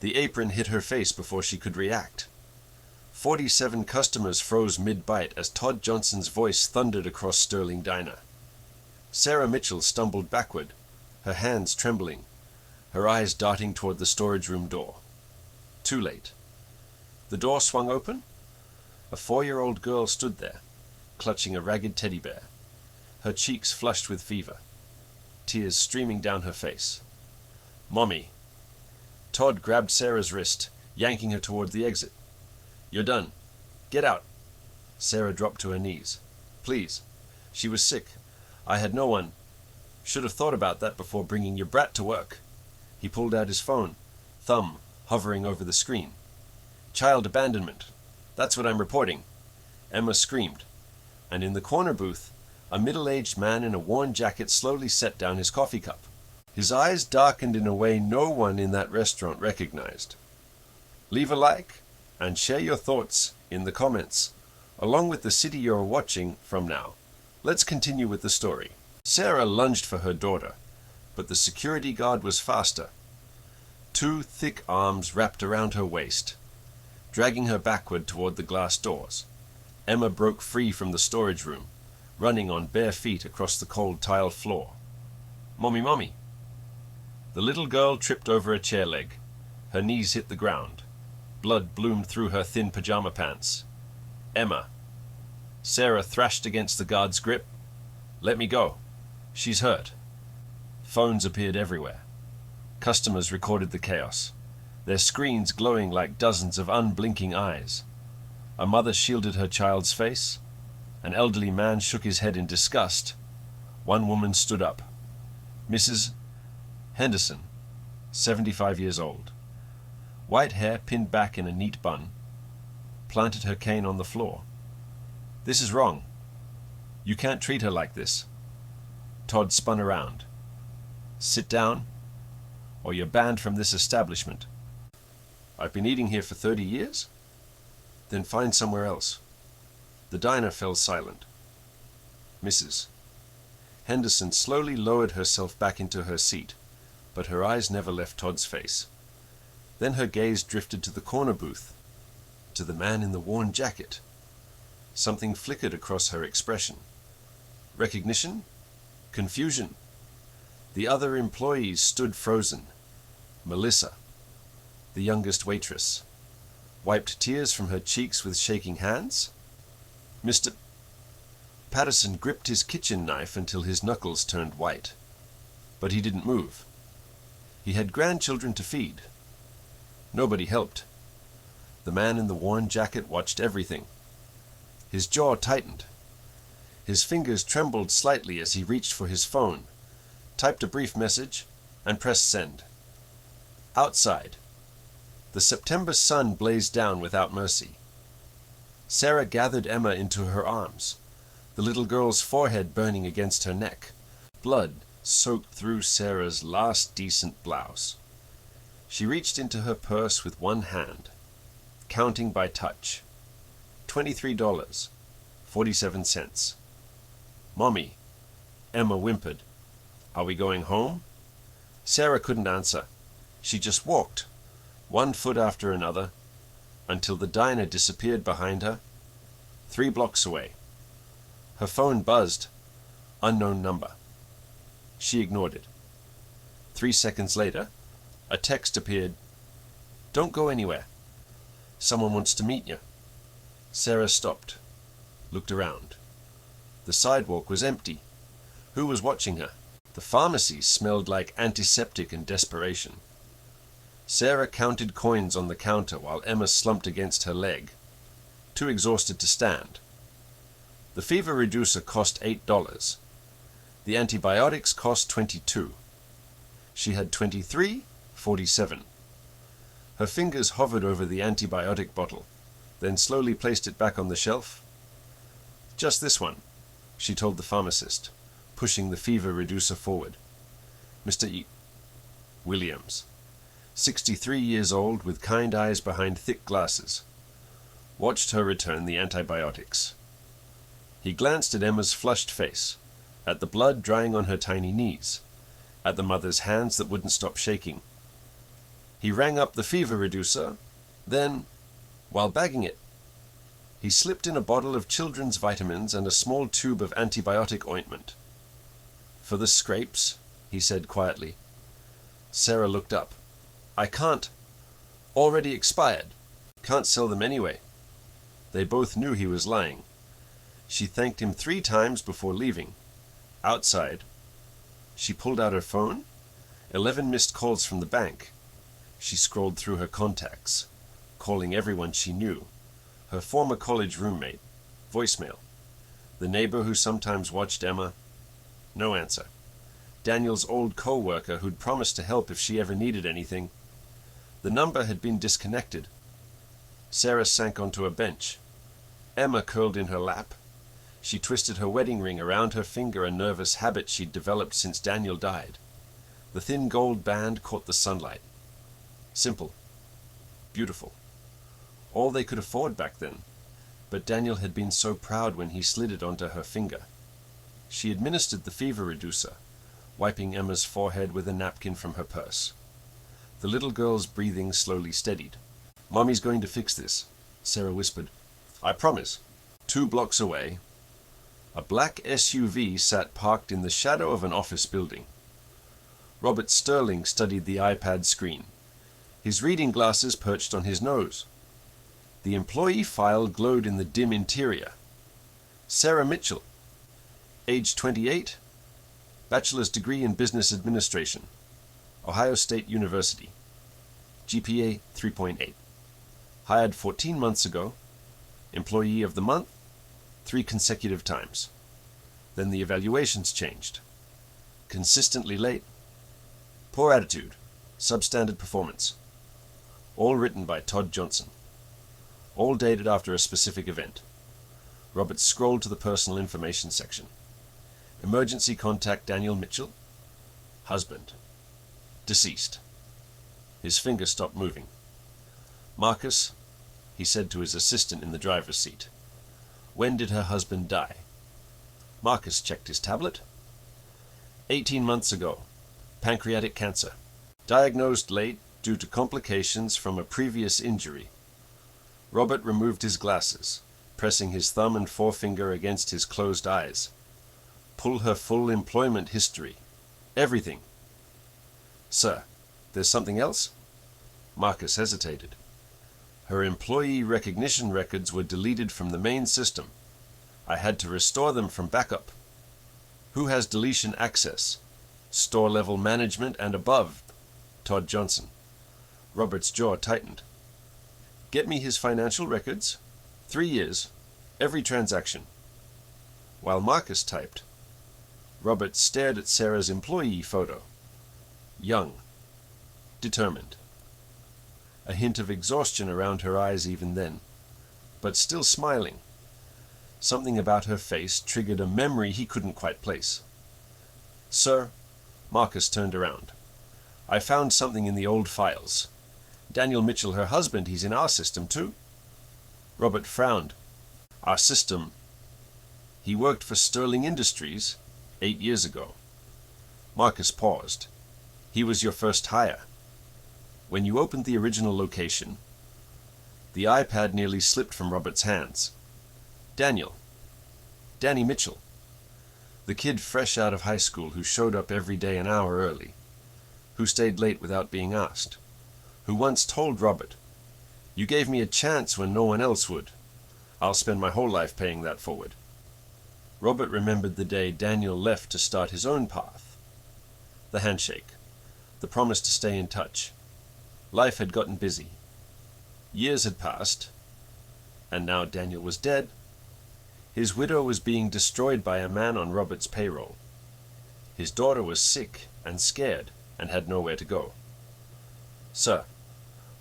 The apron hit her face before she could react. 47 customers froze mid-bite as Todd Johnson's voice thundered across Sterling Diner. Sarah Mitchell stumbled backward, her hands trembling, her eyes darting toward the storage room door. Too late. The door swung open. A 4-year-old girl stood there, clutching a ragged teddy bear, her cheeks flushed with fever, tears streaming down her face. "Mommy." Todd grabbed Sarah's wrist, yanking her toward the exit. "You're done. Get out." Sarah dropped to her knees. "Please. She was sick. I had no one. Should have thought about that before bringing your brat to work." He pulled out his phone, thumb hovering over the screen. "Child abandonment. That's what I'm reporting." Emma screamed, and in the corner booth, a middle-aged man in a worn jacket slowly set down his coffee cup. His eyes darkened in a way no one in that restaurant recognized. Leave a like and share your thoughts in the comments, along with the city you're watching from now. Let's continue with the story. Sarah lunged for her daughter, but the security guard was faster. 2 thick arms wrapped around her waist, dragging her backward toward the glass doors. Emma broke free from the storage room, running on bare feet across the cold tile floor. "Mommy, mommy." The little girl tripped over a chair leg. Her knees hit the ground. Blood bloomed through her thin pajama pants. "Emma." Sarah thrashed against the guard's grip. "Let me go. She's hurt." Phones appeared everywhere. Customers recorded the chaos, their screens glowing like dozens of unblinking eyes. A mother shielded her child's face. An elderly man shook his head in disgust. One woman stood up. Mrs. Henderson, 75 years old. White hair pinned back in a neat bun. Planted her cane on the floor. "This is wrong. You can't treat her like this." Todd spun around. "Sit down, or you're banned from this establishment." "I've been eating here for 30 years? Then find somewhere else." The diner fell silent. Mrs. Henderson slowly lowered herself back into her seat, but her eyes never left Todd's face. Then her gaze drifted to the corner booth, to the man in the worn jacket. Something flickered across her expression. Recognition? Confusion? The other employees stood frozen. Melissa, the youngest waitress, wiped tears from her cheeks with shaking hands. Mr. Patterson gripped his kitchen knife until his knuckles turned white. But he didn't move. He had grandchildren to feed. Nobody helped. The man in the worn jacket watched everything. His jaw tightened. His fingers trembled slightly as he reached for his phone, typed a brief message, and pressed send. Outside, the September sun blazed down without mercy. Sarah gathered Emma into her arms, the little girl's forehead burning against her neck. Blood soaked through Sarah's last decent blouse. She reached into her purse with one hand, counting by touch. $23.47. "Mommy," Emma whimpered. "Are we going home?" Sarah couldn't answer. She just walked, one foot after another, until the diner disappeared behind her, 3 blocks away. Her phone buzzed. Unknown number. She ignored it. 3 seconds later, a text appeared. "Don't go anywhere. Someone wants to meet you." Sarah stopped, looked around. The sidewalk was empty. Who was watching her? The pharmacy smelled like antiseptic and desperation. Sarah counted coins on the counter while Emma slumped against her leg, too exhausted to stand. The fever reducer cost $8. The antibiotics cost $22. She had $23.47. Her fingers hovered over the antibiotic bottle, then slowly placed it back on the shelf. "Just this one," she told the pharmacist, pushing the fever reducer forward. Mr. Williams, 63 years old with kind eyes behind thick glasses, watched her return the antibiotics. He glanced at Emma's flushed face, at the blood drying on her tiny knees, at the mother's hands that wouldn't stop shaking. He rang up the fever reducer. Then, while bagging it, he slipped in a bottle of children's vitamins and a small tube of antibiotic ointment. "For the scrapes," he said quietly. Sarah looked up. "I can't. Already expired. Can't sell them anyway." They both knew he was lying. She thanked him 3 times before leaving. Outside, she pulled out her phone. 11 missed calls from the bank. She scrolled through her contacts, calling everyone she knew. Her former college roommate. Voicemail. The neighbor who sometimes watched Emma. No answer. Daniel's old co-worker who'd promised to help if she ever needed anything. The number had been disconnected. Sarah sank onto a bench. Emma curled in her lap. She twisted her wedding ring around her finger, a nervous habit she'd developed since Daniel died. The thin gold band caught the sunlight. Simple. Beautiful. All they could afford back then. But Daniel had been so proud when he slid it onto her finger. She administered the fever reducer, wiping Emma's forehead with a napkin from her purse. The little girl's breathing slowly steadied. "Mommy's going to fix this," Sarah whispered. "I promise." 2 blocks away, a black SUV sat parked in the shadow of an office building. Robert Sterling studied the iPad screen, his reading glasses perched on his nose. The employee file glowed in the dim interior. Sarah Mitchell, age 28, bachelor's degree in business administration, Ohio State University, GPA 3.8. Hired 14 months ago, employee of the month, 3 consecutive times. Then the evaluations changed. Consistently late. Poor attitude. Substandard performance. All written by Todd Johnson. All dated after a specific event. Robert scrolled to the personal information section. Emergency contact Daniel Mitchell. Husband. Deceased. His finger stopped moving. "Marcus," he said to his assistant in the driver's seat. "When did her husband die?" Marcus checked his tablet. 18 months ago. Pancreatic cancer. Diagnosed late due to complications from a previous injury. Robert removed his glasses, pressing his thumb and forefinger against his closed eyes. "Pull her full employment history. Everything." "Sir, there's something else?" Marcus hesitated. "Her employee recognition records were deleted from the main system. I had to restore them from backup." "Who has deletion access?" "Store level management and above." Todd Johnson. Robert's jaw tightened. "Get me his financial records. 3 years. Every transaction." While Marcus typed, Robert stared at Sarah's employee photo. Young. Determined. A hint of exhaustion around her eyes even then, but still smiling. Something about her face triggered a memory he couldn't quite place. "Sir," Marcus turned around. "I found something in the old files. Daniel Mitchell, her husband, he's in our system too." Robert frowned. "Our system?" "He worked for Sterling Industries 8 years ago." Marcus paused. "He was your first hire. When you opened the original location..." The iPad nearly slipped from Robert's hands. "Daniel. Danny Mitchell. The kid fresh out of high school who showed up every day an hour early. Who stayed late without being asked. Who once told Robert, 'You gave me a chance when no one else would. I'll spend my whole life paying that forward.'" Robert remembered the day Daniel left to start his own path. The handshake. The promise to stay in touch. Life had gotten busy. Years had passed, and now Daniel was dead. His widow was being destroyed by a man on Robert's payroll. His daughter was sick and scared and had nowhere to go. "Sir,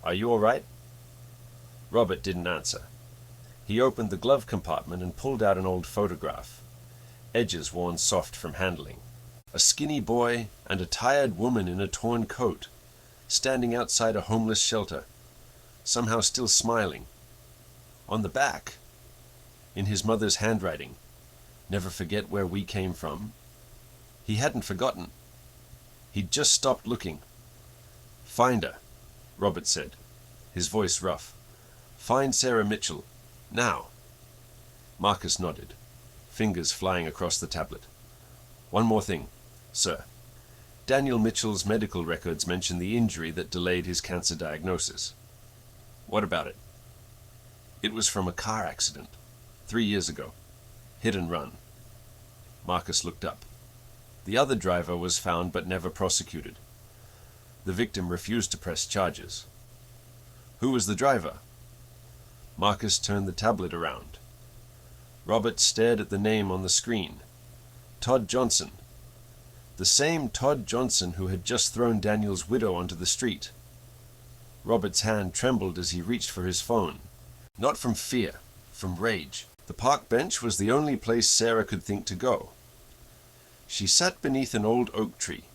are you all right?" Robert didn't answer. He opened the glove compartment and pulled out an old photograph, edges worn soft from handling. A skinny boy and a tired woman in a torn coat, standing outside a homeless shelter, somehow still smiling. On the back, in his mother's handwriting, "Never forget where we came from." He hadn't forgotten. He'd just stopped looking. "Find her. Robert said, his voice rough. "Find Sarah Mitchell. Now." Marcus nodded, fingers flying across the tablet. "One more thing, sir. Daniel Mitchell's medical records mention the injury that delayed his cancer diagnosis." "What about it?" "It was from a car accident, 3 years ago. Hit and run." Marcus looked up. The other driver was found but never prosecuted. The victim refused to press charges. "Who was the driver?" Marcus turned the tablet around. Robert stared at the name on the screen. Todd Johnson. The same Todd Johnson who had just thrown Daniel's widow onto the street. Robert's hand trembled as he reached for his phone. Not from fear, from rage. The park bench was the only place Sarah could think to go. She sat beneath an old oak tree,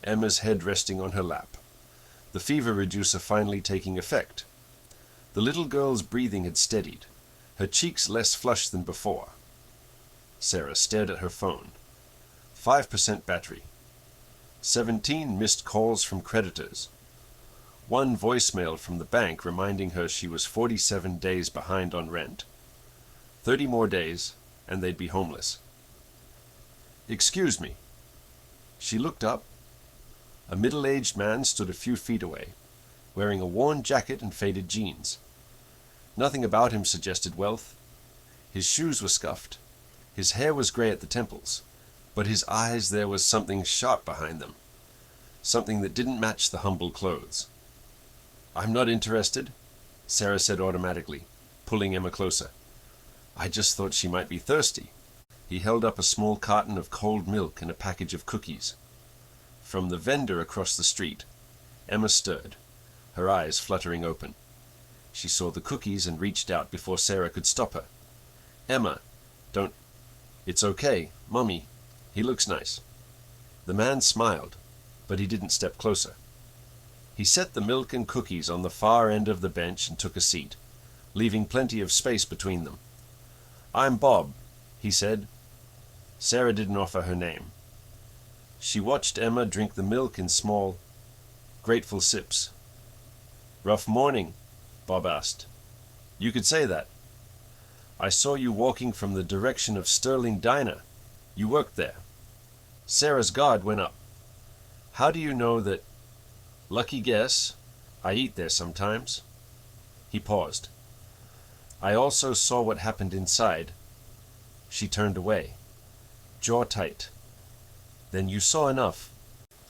Emma's head resting on her lap, the fever reducer finally taking effect. The little girl's breathing had steadied, her cheeks less flushed than before. Sarah stared at her phone. 5% battery. 17 missed calls from creditors. 1 voicemail from the bank reminding her she was 47 days behind on rent. 30 more days, and they'd be homeless. "Excuse me." She looked up. A middle-aged man stood a few feet away, wearing a worn jacket and faded jeans. Nothing about him suggested wealth. His shoes were scuffed. His hair was gray at the temples, but his eyes, there was something sharp behind them, something that didn't match the humble clothes. "I'm not interested," Sarah said automatically, pulling Emma closer. "I just thought she might be thirsty." He held up a small carton of cold milk and a package of cookies. From the vendor across the street, Emma stirred, her eyes fluttering open. She saw the cookies and reached out before Sarah could stop her. "Emma, don't—" "It's okay, Mummy. He looks nice." The man smiled, but he didn't step closer. He set the milk and cookies on the far end of the bench and took a seat, leaving plenty of space between them. "I'm Bob," he said. Sarah didn't offer her name. She watched Emma drink the milk in small, grateful sips. "Rough morning?" Bob asked. "You could say that. I saw you walking from the direction of Sterling Diner. You worked there." Sarah's guard went up. "How do you know that—" "Lucky guess. I eat there sometimes." He paused. "I also saw what happened inside." She turned away, jaw tight. "Then you saw enough."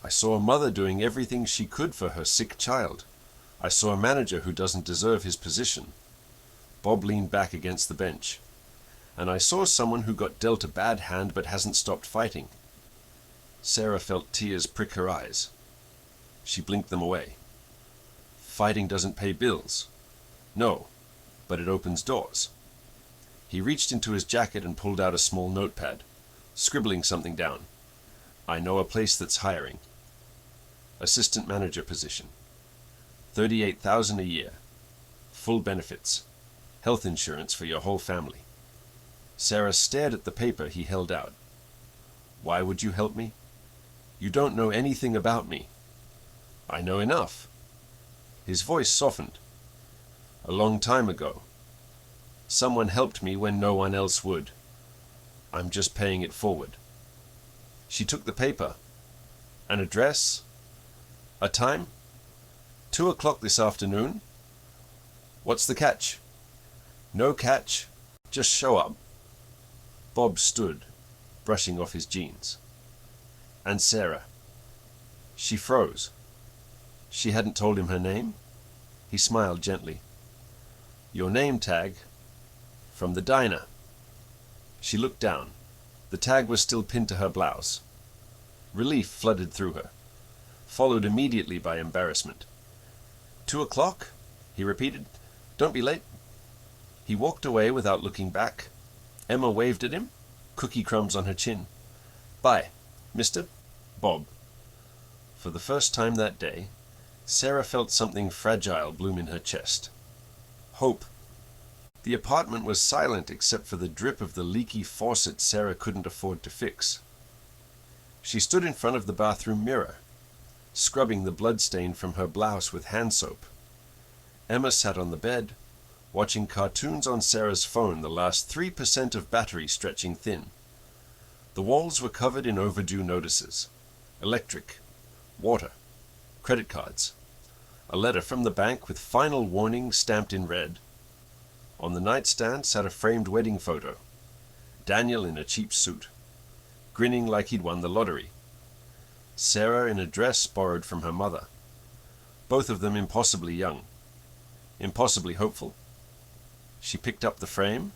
"I saw a mother doing everything she could for her sick child. I saw a manager who doesn't deserve his position." Bob leaned back against the bench. "And I saw someone who got dealt a bad hand but hasn't stopped fighting." Sarah felt tears prick her eyes. She blinked them away. "Fighting doesn't pay bills." "No, but it opens doors." He reached into his jacket and pulled out a small notepad, scribbling something down. "I know a place that's hiring. Assistant manager position. 38,000 a year. Full benefits. Health insurance for your whole family." Sarah stared at the paper he held out. "Why would you help me?" "You don't know anything about me." "I know enough." His voice softened. "A long time ago. Someone helped me when no one else would. I'm just paying it forward." She took the paper. "An address? A time?" 2 o'clock this afternoon." "What's the catch?" "No catch. Just show up." Bob stood, brushing off his jeans. "And Sarah?" She froze. She hadn't told him her name? He smiled gently. "Your name tag? From the diner." She looked down. The tag was still pinned to her blouse. Relief flooded through her, followed immediately by embarrassment. 2 o'clock? He repeated. "Don't be late." He walked away without looking back. Emma waved at him, cookie crumbs on her chin. "Bye, Mr. Bob." For the first time that day, Sarah felt something fragile bloom in her chest. Hope. The apartment was silent except for the drip of the leaky faucet Sarah couldn't afford to fix. She stood in front of the bathroom mirror, scrubbing the blood stain from her blouse with hand soap. Emma sat on the bed, watching cartoons on Sarah's phone, the last 3% of battery stretching thin. The walls were covered in overdue notices. Electric, water, credit cards. A letter from the bank with final warning stamped in red. On the nightstand sat a framed wedding photo. Daniel in a cheap suit, grinning like he'd won the lottery. Sarah in a dress borrowed from her mother. Both of them impossibly young, impossibly hopeful. She picked up the frame,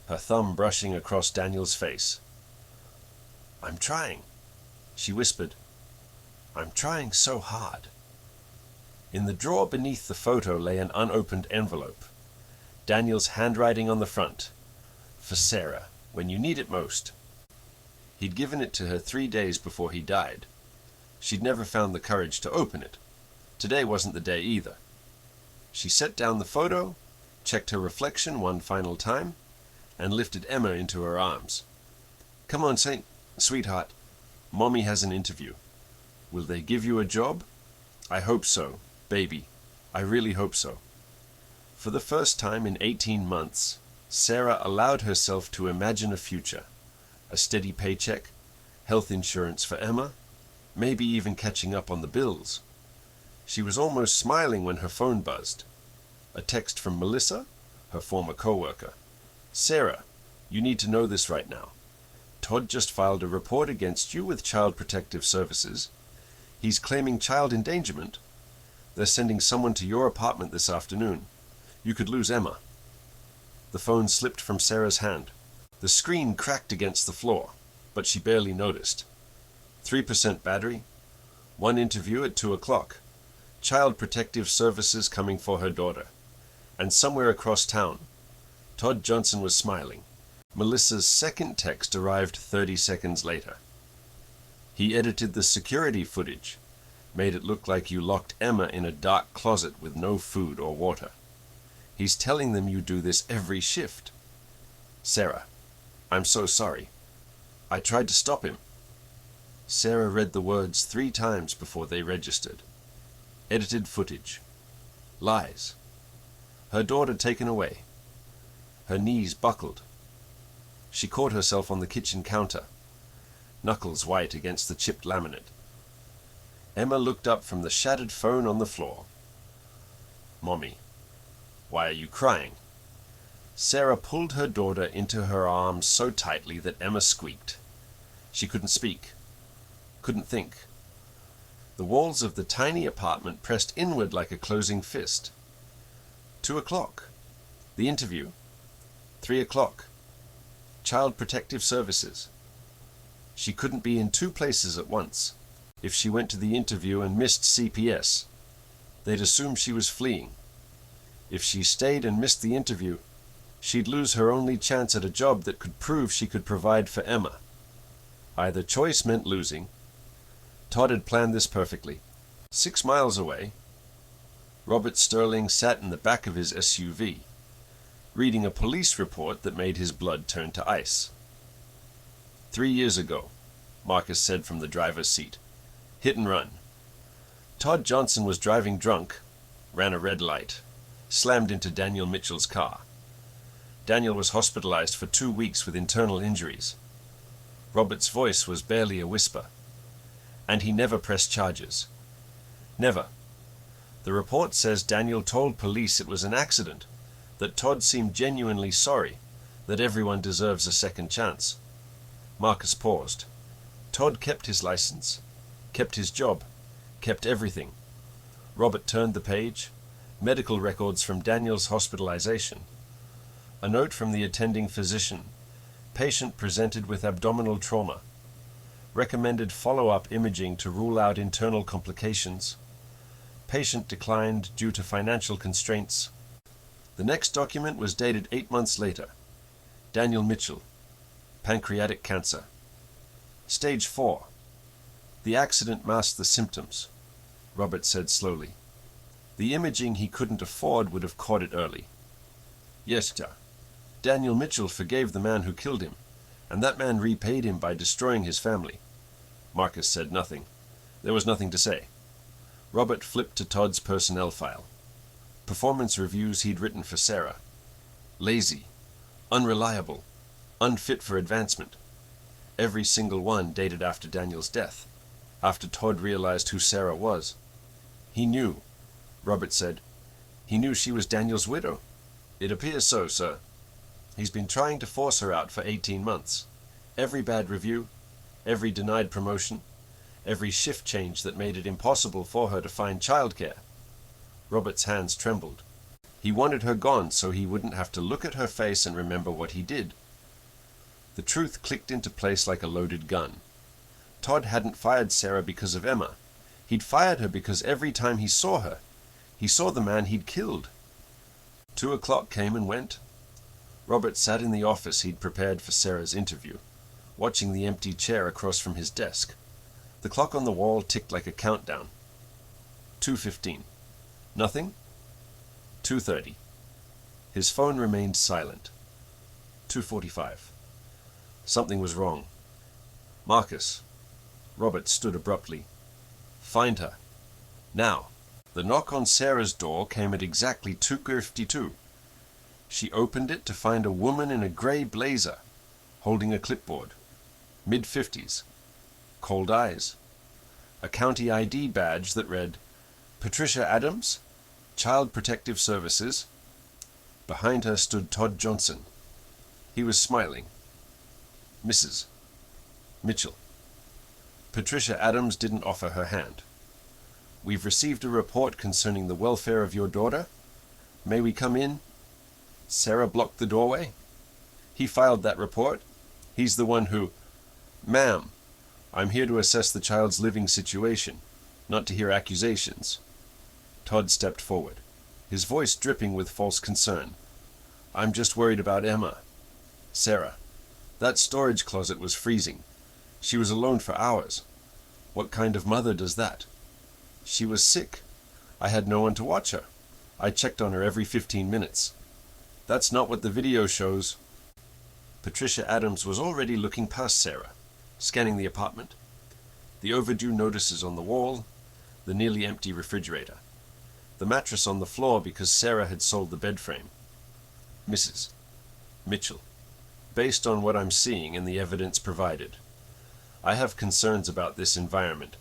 her thumb brushing across Daniel's face. "I'm trying," she whispered. "I'm trying so hard." In the drawer beneath the photo lay an unopened envelope. Daniel's handwriting on the front. "For Sarah, when you need it most." He'd given it to her 3 days before he died. She'd never found the courage to open it. Today wasn't the day either. She set down the photo, checked her reflection one final time, and lifted Emma into her arms. "Come on, sweetheart. Mommy has an interview. Will they give you a job? I hope so, baby. I really hope so." For the first time in 18 months, Sarah allowed herself to imagine a future. A steady paycheck, health insurance for Emma, maybe even catching up on the bills. She was almost smiling when her phone buzzed. A text from Melissa, her former co-worker. "Sarah, you need to know this right now. Todd just filed a report against you with Child Protective Services. He's claiming child endangerment. They're sending someone to your apartment this afternoon. You could lose Emma." The phone slipped from Sarah's hand. The screen cracked against the floor, but she barely noticed. 3% battery, one interview at 2 o'clock. Child Protective Services coming for her daughter. And somewhere across town, Todd Johnson was smiling. Melissa's second text arrived 30 seconds later. He edited the security footage, made it look like you locked Emma in a dark closet with no food or water. He's telling them you do this every shift. "Sarah, I'm so sorry. I tried to stop him." Sarah read the words 3 times before they registered. Edited footage. Lies. Her daughter taken away. Her knees buckled. She caught herself on the kitchen counter, knuckles white against the chipped laminate. Emma looked up from the shattered phone on the floor. "Mommy, why are you crying?" Sarah pulled her daughter into her arms so tightly that Emma squeaked. She couldn't speak, couldn't think. The walls of the tiny apartment pressed inward like a closing fist. 2 o'clock. The interview. 3 o'clock. Child Protective Services. She couldn't be in 2 places at once. If she went to the interview and missed CPS, they'd assume she was fleeing. If she stayed and missed the interview, she'd lose her only chance at a job that could prove she could provide for Emma. Either choice meant losing. Todd had planned this perfectly. 6 miles away, Robert Sterling sat in the back of his SUV, reading a police report that made his blood turn to ice. 3 years ago, Marcus said from the driver's seat. Hit and run. Todd Johnson was driving drunk, ran a red light, slammed into Daniel Mitchell's car. Daniel was hospitalized for 2 weeks with internal injuries. Robert's voice was barely a whisper. And he never pressed charges. Never. The report says Daniel told police it was an accident, that Todd seemed genuinely sorry, that everyone deserves a second chance. Marcus paused. Todd kept his license, kept his job, kept everything. Robert turned the page. Medical records from Daniel's hospitalization. A note from the attending physician. Patient presented with abdominal trauma. Recommended follow-up imaging to rule out internal complications. Patient declined due to financial constraints. The next document was dated 8 months later. Daniel Mitchell. Pancreatic cancer. Stage 4. The accident masked the symptoms, Robert said slowly. The imaging he couldn't afford would have caught it early. Yes, sir. Daniel Mitchell forgave the man who killed him, and that man repaid him by destroying his family. Marcus said nothing. There was nothing to say. Robert flipped to Todd's personnel file. Performance reviews he'd written for Sarah. Lazy, unreliable, unfit for advancement. Every single one dated after Daniel's death, after Todd realized who Sarah was. He knew, Robert said. He knew she was Daniel's widow. It appears so, sir. He's been trying to force her out for 18 months. Every bad review, every denied promotion, every shift change that made it impossible for her to find childcare. Robert's hands trembled. He wanted her gone so he wouldn't have to look at her face and remember what he did. The truth clicked into place like a loaded gun. Todd hadn't fired Sarah because of Emma. He'd fired her because every time he saw her, he saw the man he'd killed. 2 o'clock came and went. Robert sat in the office he'd prepared for Sarah's interview, watching the empty chair across from his desk. The clock on the wall ticked like a countdown. 2:15. Nothing? 2:30. His phone remained silent. 2:45. Something was wrong. Marcus. Robert stood abruptly. Find her. Now. The knock on Sarah's door came at exactly 2:52. She opened it to find a woman in a grey blazer, holding a clipboard. Mid-50s. Cold eyes. A county ID badge that read, Patricia Adams, Child Protective Services. Behind her stood Todd Johnson. He was smiling. Mrs. Mitchell. Patricia Adams didn't offer her hand. We've received a report concerning the welfare of your daughter. May we come in? Sarah blocked the doorway. He filed that report. He's the one who... Ma'am, I'm here to assess the child's living situation, not to hear accusations. Todd stepped forward, his voice dripping with false concern. I'm just worried about Emma. Sarah, that storage closet was freezing. She was alone for hours. What kind of mother does that? She was sick. I had no one to watch her. I checked on her every 15 minutes. That's not what the video shows. Patricia Adams was already looking past Sarah, scanning the apartment, the overdue notices on the wall, the nearly empty refrigerator, the mattress on the floor because Sarah had sold the bed frame. Mrs. Mitchell, based on what I'm seeing and the evidence provided, I have concerns about this environment.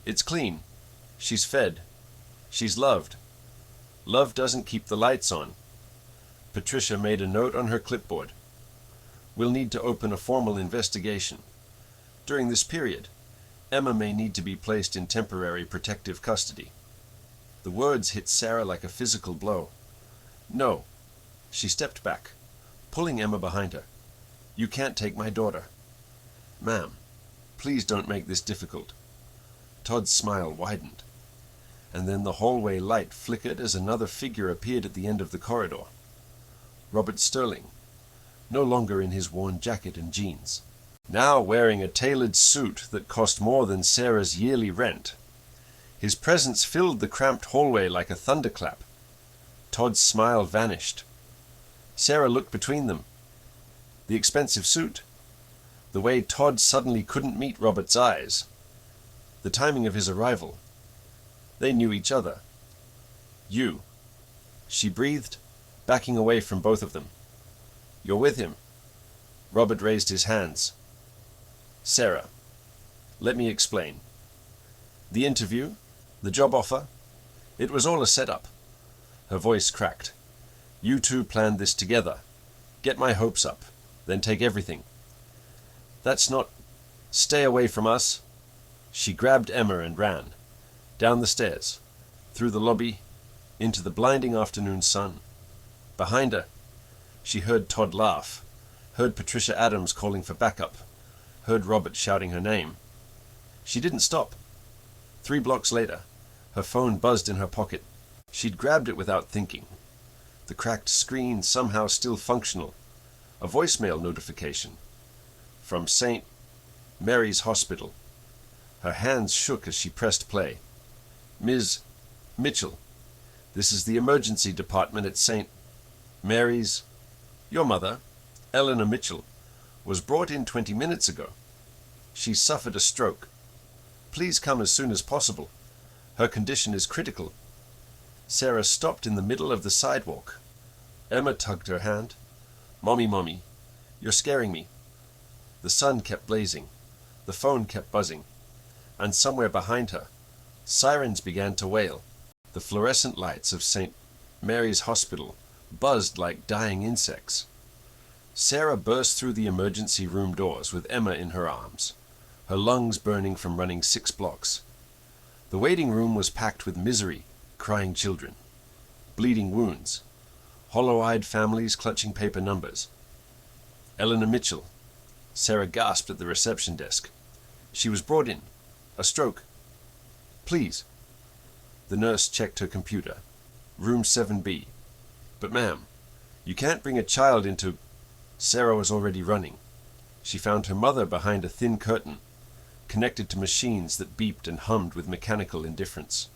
It's clean. She's fed. She's loved. Love doesn't keep the lights on. Patricia made a note on her clipboard. We'll need to open a formal investigation. During this period, Emma may need to be placed in temporary protective custody. The words hit Sarah like a physical blow. No. She stepped back, pulling Emma behind her. You can't take my daughter. Ma'am, please don't make this difficult. Todd's smile widened, and then the hallway light flickered as another figure appeared at the end of the corridor. Robert Sterling, no longer in his worn jacket and jeans, now wearing a tailored suit that cost more than Sarah's yearly rent. His presence filled the cramped hallway like a thunderclap. Todd's smile vanished. Sarah looked between them. The expensive suit, the way Todd suddenly couldn't meet Robert's eyes, the timing of his arrival. They knew each other. You. She breathed, backing away from both of them. You're with him. Robert raised his hands. Sarah, let me explain. The interview, the job offer, it was all a setup. Her voice cracked. You two planned this together. Get my hopes up, then take everything. That's not... Stay away from us. She grabbed Emma and ran. Down the stairs, through the lobby, into the blinding afternoon sun. Behind her, she heard Todd laugh, heard Patricia Adams calling for backup, heard Robert shouting her name. She didn't stop. 3 blocks later, her phone buzzed in her pocket. She'd grabbed it without thinking. The cracked screen somehow still functional. A voicemail notification. From St. Mary's Hospital. Her hands shook as she pressed play. Ms. Mitchell, this is the emergency department at St. Mary's. Your mother, Eleanor Mitchell, was brought in 20 minutes ago. She suffered a stroke. Please come as soon as possible. Her condition is critical. Sarah stopped in the middle of the sidewalk. Emma tugged her hand. "Mommy, Mommy, you're scaring me." The sun kept blazing. The phone kept buzzing. And somewhere behind her, sirens began to wail. The fluorescent lights of St. Mary's Hospital buzzed like dying insects. Sarah burst through the emergency room doors with Emma in her arms, her lungs burning from running 6 blocks. The waiting room was packed with misery, crying children, bleeding wounds, hollow-eyed families clutching paper numbers. Eleanor Mitchell. Sarah gasped at the reception desk. She was brought in. A stroke. Please. The nurse checked her computer. Room 7B. But ma'am, you can't bring a child into... Sarah was already running. She found her mother behind a thin curtain, connected to machines that beeped and hummed with mechanical indifference.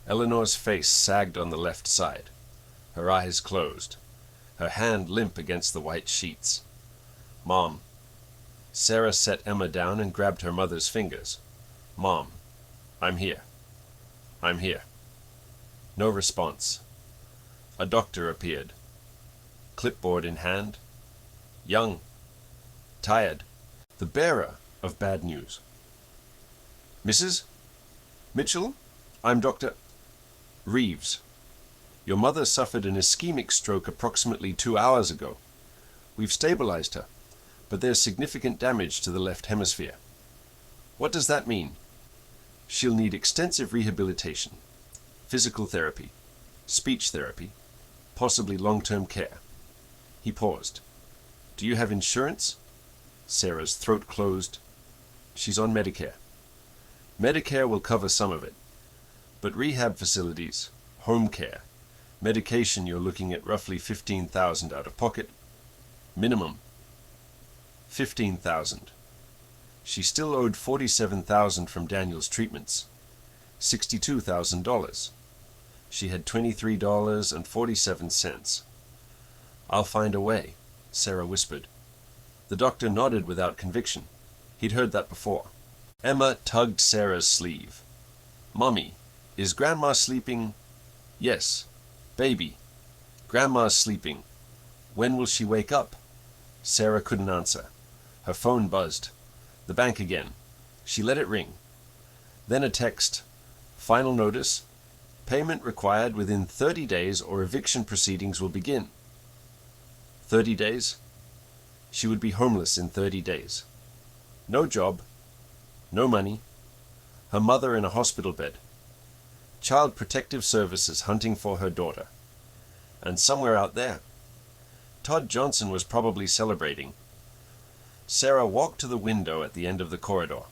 Eleanor's face sagged on the left side. Her eyes closed, her hand limp against the white sheets. "Mom." Sarah set Emma down and grabbed her mother's fingers. "Mom, I'm here. I'm here." No response. A doctor appeared, clipboard in hand, young, tired, the bearer of bad news. "Mrs. Mitchell, I'm Dr. Reeves. Your mother suffered an ischemic stroke approximately 2 hours ago. We've stabilized her, but there's significant damage to the left hemisphere. What does that mean? She'll need extensive rehabilitation, physical therapy, speech therapy, possibly long-term care." He paused. "Do you have insurance?" Sarah's throat closed. "She's on Medicare. Medicare will cover some of it, but rehab facilities, home care, medication, you're looking at roughly $15,000 out of pocket. Minimum. $15,000. She still owed $47,000 from Daniel's treatments. $62,000. She had $23.47. "I'll find a way," Sarah whispered. The doctor nodded without conviction. He'd heard that before. Emma tugged Sarah's sleeve. "Mommy, is Grandma sleeping?" "Yes. Baby, Grandma's sleeping. When will she wake up?" Sarah couldn't answer. Her phone buzzed. The bank again. She let it ring. Then a text. "Final notice. Payment required within 30 days or eviction proceedings will begin." 30 days? She would be homeless in 30 days. No job. No money. Her mother in a hospital bed. Child Protective Services hunting for her daughter. And somewhere out there, Todd Johnson was probably celebrating. Sarah walked to the window at the end of the corridor.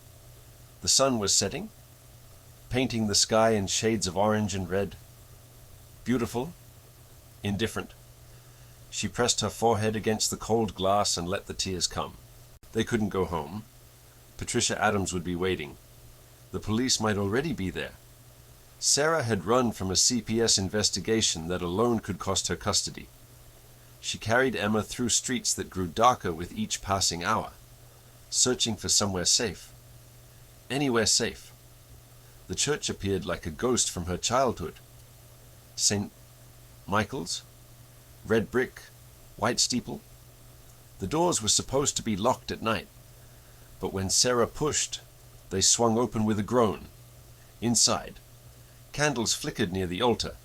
The sun was setting, painting the sky in shades of orange and red. Beautiful, indifferent. She pressed her forehead against the cold glass and let the tears come. They couldn't go home. Patricia Adams would be waiting. The police might already be there. Sarah had run from a CPS investigation that alone could cost her custody. She carried Emma through streets that grew darker with each passing hour, searching for somewhere safe. Anywhere safe. The church appeared like a ghost from her childhood. St. Michael's? Red brick? White steeple? The doors were supposed to be locked at night, but when Sarah pushed, they swung open with a groan. Inside, candles flickered near the altar.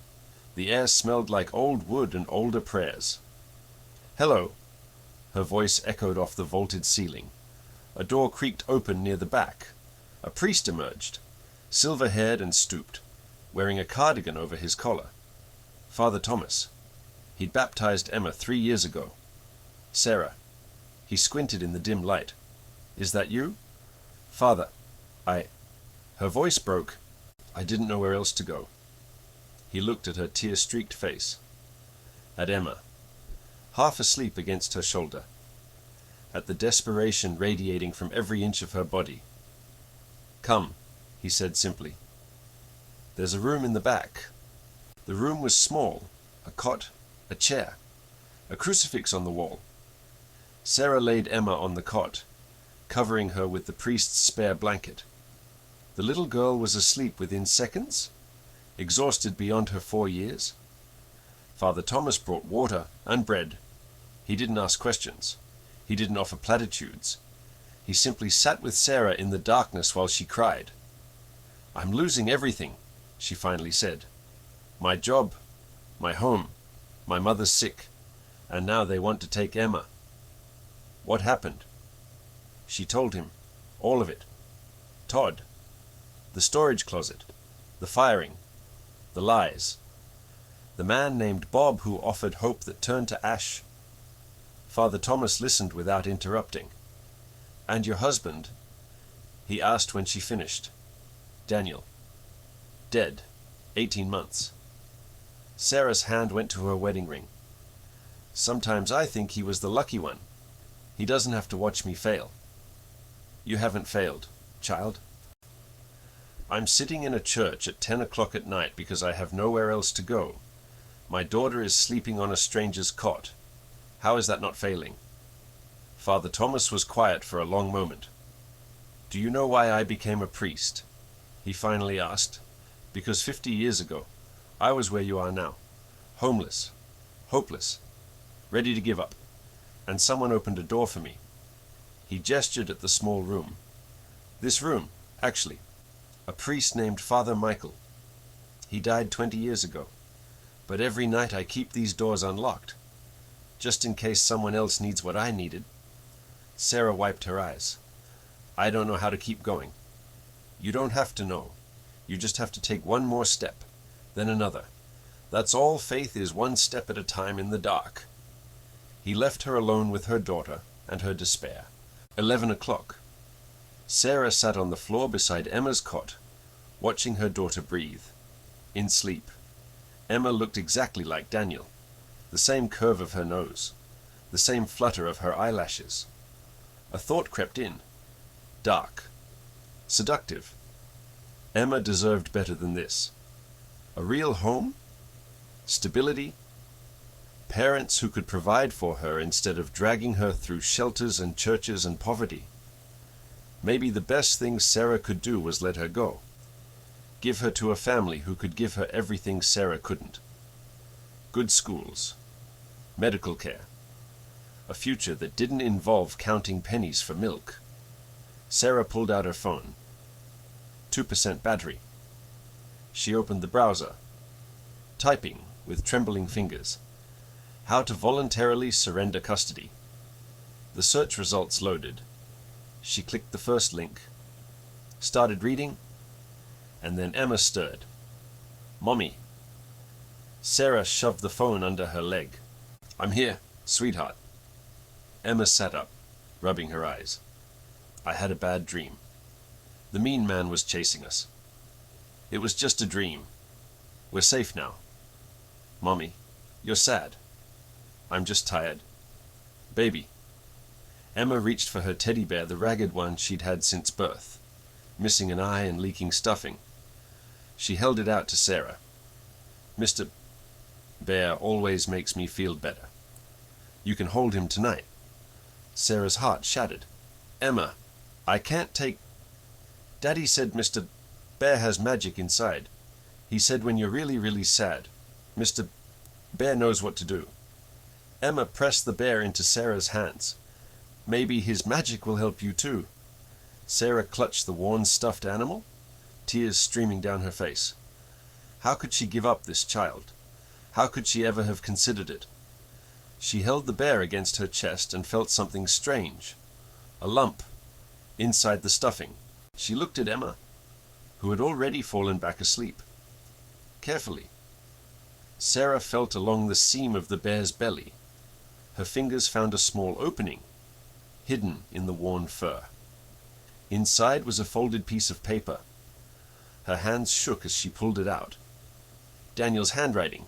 The air smelled like old wood and older prayers. "Hello." Her voice echoed off the vaulted ceiling. A door creaked open near the back. A priest emerged, silver-haired and stooped, wearing a cardigan over his collar. Father Thomas. He'd baptized Emma 3 years ago. "Sarah." He squinted in the dim light. "Is that you?" "Father, I..." Her voice broke. "I didn't know where else to go." He looked at her tear-streaked face. At Emma, half asleep against her shoulder. At the desperation radiating from every inch of her body. "Come," he said simply. "There's a room in the back." The room was small. A cot, a chair, a crucifix on the wall. Sarah laid Emma on the cot, covering her with the priest's spare blanket. The little girl was asleep within seconds, exhausted beyond her 4 years? Father Thomas brought water and bread. He didn't ask questions. He didn't offer platitudes. He simply sat with Sarah in the darkness while she cried. "I'm losing everything," she finally said. "My job, my home, my mother's sick, and now they want to take Emma." What happened? She told him, all of it. Todd, the storage closet, the firing, the lies, the man named Bob who offered hope that turned to ash. Father Thomas listened without interrupting. "And your husband?" he asked when she finished. "Daniel. Dead. 18 months. Sarah's hand went to her wedding ring. "Sometimes I think he was the lucky one. He doesn't have to watch me fail." "You haven't failed, child." "I'm sitting in a church at 10 o'clock at night because I have nowhere else to go. My daughter is sleeping on a stranger's cot. How is that not failing?" Father Thomas was quiet for a long moment. "Do you know why I became a priest?" he finally asked. "Because 50 years ago, I was where you are now, homeless, hopeless, ready to give up, and someone opened a door for me." He gestured at the small room. "This room, actually. A priest named Father Michael. He died 20 years ago. But every night I keep these doors unlocked, just in case someone else needs what I needed." Sarah wiped her eyes. "I don't know how to keep going." "You don't have to know. You just have to take one more step, then another. That's all faith is, one step at a time in the dark." He left her alone with her daughter and her despair. 11 o'clock. Sarah sat on the floor beside Emma's cot, watching her daughter breathe. In sleep. Emma looked exactly like Daniel. The same curve of her nose. The same flutter of her eyelashes. A thought crept in. Dark. Seductive. Emma deserved better than this. A real home? Stability? Parents who could provide for her instead of dragging her through shelters and churches and poverty. Maybe the best thing Sarah could do was let her go. Give her to a family who could give her everything Sarah couldn't. Good schools. Medical care. A future that didn't involve counting pennies for milk. Sarah pulled out her phone. 2% battery. She opened the browser. Typing with trembling fingers. How to voluntarily surrender custody. The search results loaded. She clicked the first link. Started reading. And then Emma stirred. "Mommy." Sarah shoved the phone under her leg. "I'm here, sweetheart." Emma sat up, rubbing her eyes. "I had a bad dream. The mean man was chasing us. It was just a dream. We're safe now. Mommy, you're sad." "I'm just tired." "Baby." Emma reached for her teddy bear, the ragged one she'd had since birth, missing an eye and leaking stuffing. She held it out to Sarah. "Mr. Bear always makes me feel better. You can hold him tonight." Sarah's heart shattered. "Emma, I can't take—" "Daddy said Mr. Bear has magic inside. He said when you're really, really sad, Mr. Bear knows what to do." Emma pressed the bear into Sarah's hands. "Maybe his magic will help you too." Sarah clutched the worn stuffed animal, tears streaming down her face. How could she give up this child? How could she ever have considered it? She held the bear against her chest and felt something strange. A lump inside the stuffing. She looked at Emma, who had already fallen back asleep. Carefully, Sarah felt along the seam of the bear's belly. Her fingers found a small opening, hidden in the worn fur. Inside was a folded piece of paper. Her hands shook as she pulled it out. Daniel's handwriting.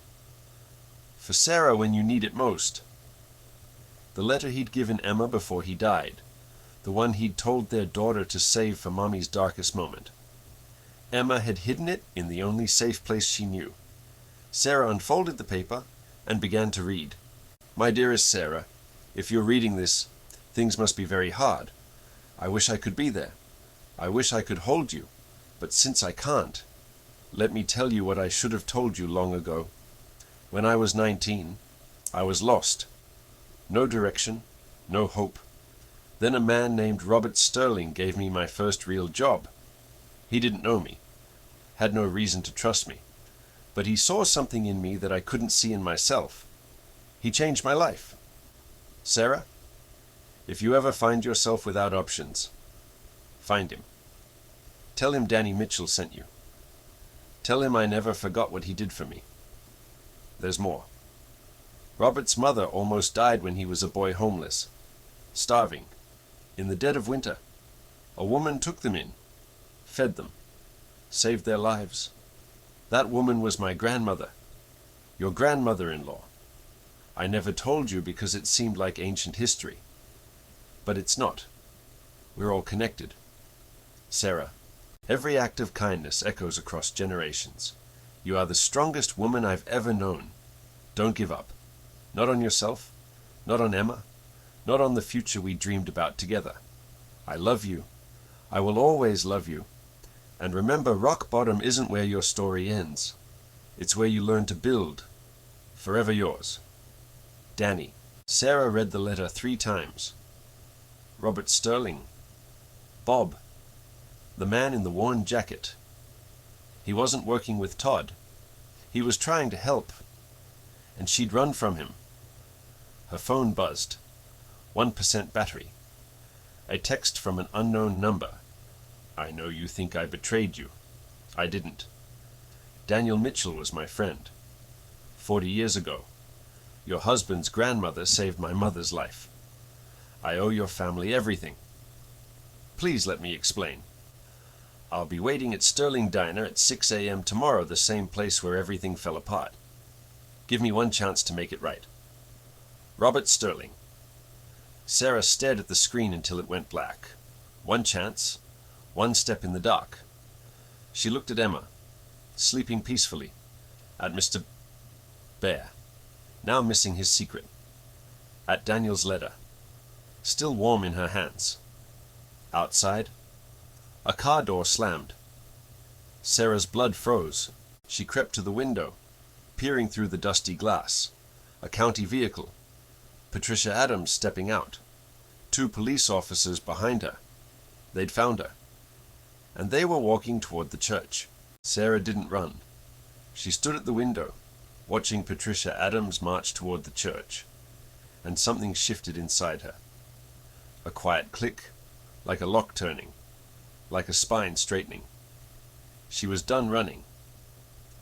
"For Sarah when you need it most." The letter he'd given Emma before he died. The one he'd told their daughter to save for Mommy's darkest moment. Emma had hidden it in the only safe place she knew. Sarah unfolded the paper and began to read. "My dearest Sarah, if you're reading this, things must be very hard. I wish I could be there. I wish I could hold you, but since I can't, Let me tell you what I should have told you long ago. When I was 19, I was lost. No direction, no hope. Then a man named Robert Sterling gave me my first real job. He didn't know me, had no reason to trust me, but he saw something in me that I couldn't see in myself. He changed my life. Sarah, if you ever find yourself without options, find him. Tell him Danny Mitchell sent you. Tell him I never forgot what he did for me. There's more. Robert's mother almost died when he was a boy homeless, starving, in the dead of winter. A woman took them in, fed them, saved their lives. That woman was my grandmother, your grandmother-in-law. I never told you because it seemed like ancient history. But it's not. We're all connected. Sarah, every act of kindness echoes across generations. You are the strongest woman I've ever known. Don't give up. Not on yourself, not on Emma, not on the future we dreamed about together. I love you. I will always love you. And remember, rock bottom isn't where your story ends. It's where you learn to build. Forever yours. Danny. Sarah read the letter 3 times. Robert Sterling. Bob. The man in the worn jacket. He wasn't working with Todd. He was trying to help. And she'd run from him. Her phone buzzed. 1% battery. A text from an unknown number. I know you think I betrayed you. I didn't. Daniel Mitchell was my friend. 40 years ago. Your husband's grandmother saved my mother's life. I owe your family everything. Please let me explain. I'll be waiting at Sterling Diner at 6 a.m. tomorrow, the same place where everything fell apart. Give me one chance to make it right. Robert Sterling. Sarah stared at the screen until it went black. One chance, one step in the dark. She looked at Emma, sleeping peacefully, at Mr. Bear, now missing his secret, at Daniel's letter, still warm in her hands. Outside, a car door slammed. Sarah's blood froze. She crept to the window, peering through the dusty glass. A county vehicle. Patricia Adams stepping out. 2 police officers behind her. They'd found her. And they were walking toward the church. Sarah didn't run. She stood at the window, watching Patricia Adams march toward the church. And something shifted inside her. A quiet click, like a lock turning, like a spine straightening. She was done running.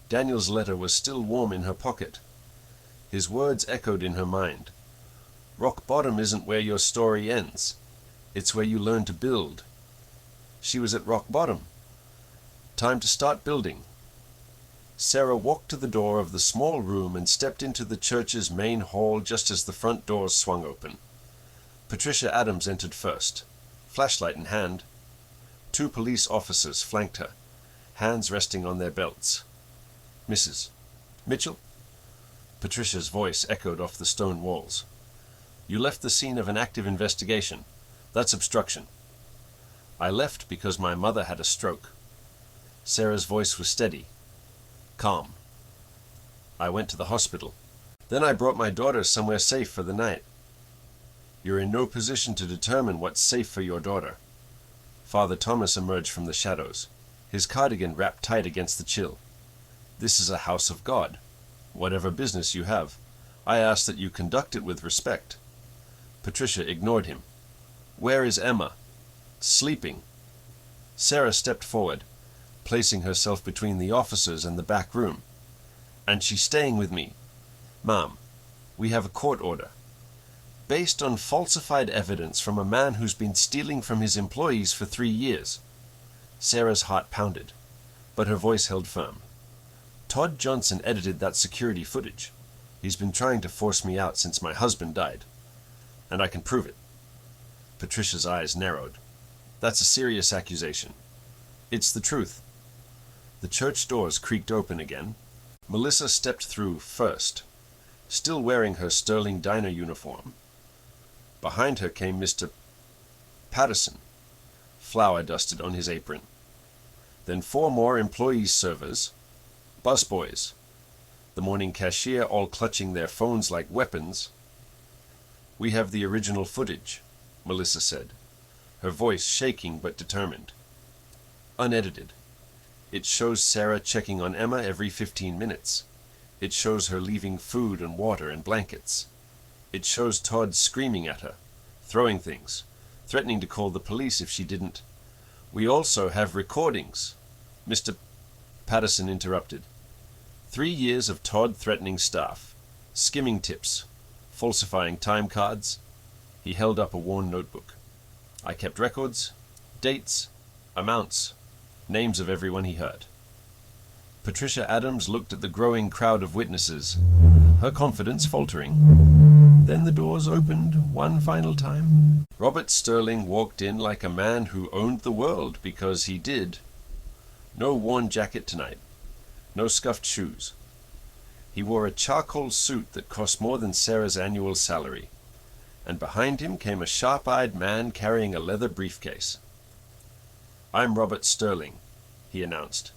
Daniel's letter was still warm in her pocket. His words echoed in her mind. Rock bottom isn't where your story ends. It's where you learn to build. She was at rock bottom. Time to start building. Sarah walked to the door of the small room and stepped into the church's main hall just as the front doors swung open. Patricia Adams entered first, flashlight in hand. 2 police officers flanked her, hands resting on their belts. Mrs. Mitchell? Patricia's voice echoed off the stone walls. You left the scene of an active investigation. That's obstruction. I left because my mother had a stroke. Sarah's voice was steady, calm. I went to the hospital. Then I brought my daughter somewhere safe for the night. You're in no position to determine what's safe for your daughter. Father Thomas emerged from the shadows, his cardigan wrapped tight against the chill. This is a house of God. Whatever business you have, I ask that you conduct it with respect. Patricia ignored him. Where is Emma? Sleeping. Sarah stepped forward, placing herself between the officers and the back room. And she's staying with me. Ma'am, we have a court order. Based on falsified evidence from a man who's been stealing from his employees for 3 years. Sarah's heart pounded, but her voice held firm. Todd Johnson edited that security footage. He's been trying to force me out since my husband died. And I can prove it. Patricia's eyes narrowed. That's a serious accusation. It's the truth. The church doors creaked open again. Melissa stepped through first, still wearing her Sterling Diner uniform. Behind her came Mr. Patterson, flour dusted on his apron. Then 4 more employee servers, Busboys, the morning cashier all clutching their phones like weapons. We have the original footage, Melissa said, her voice shaking but determined. Unedited. It shows Sarah checking on Emma every 15 minutes. It shows her leaving food and water and blankets. It shows Todd screaming at her, throwing things, threatening to call the police if she didn't. We also have recordings, Mr. Patterson interrupted. 3 years of Todd threatening staff, skimming tips, falsifying time cards. He held up a worn notebook. I kept records, dates, amounts, names of everyone he hurt. Patricia Adams looked at the growing crowd of witnesses, her confidence faltering. Then the doors opened one final time. Robert Sterling walked in like a man who owned the world, because he did. No worn jacket tonight. No scuffed shoes. He wore a charcoal suit that cost more than Sarah's annual salary, and behind him came a sharp-eyed man carrying a leather briefcase. I'm Robert Sterling, he announced.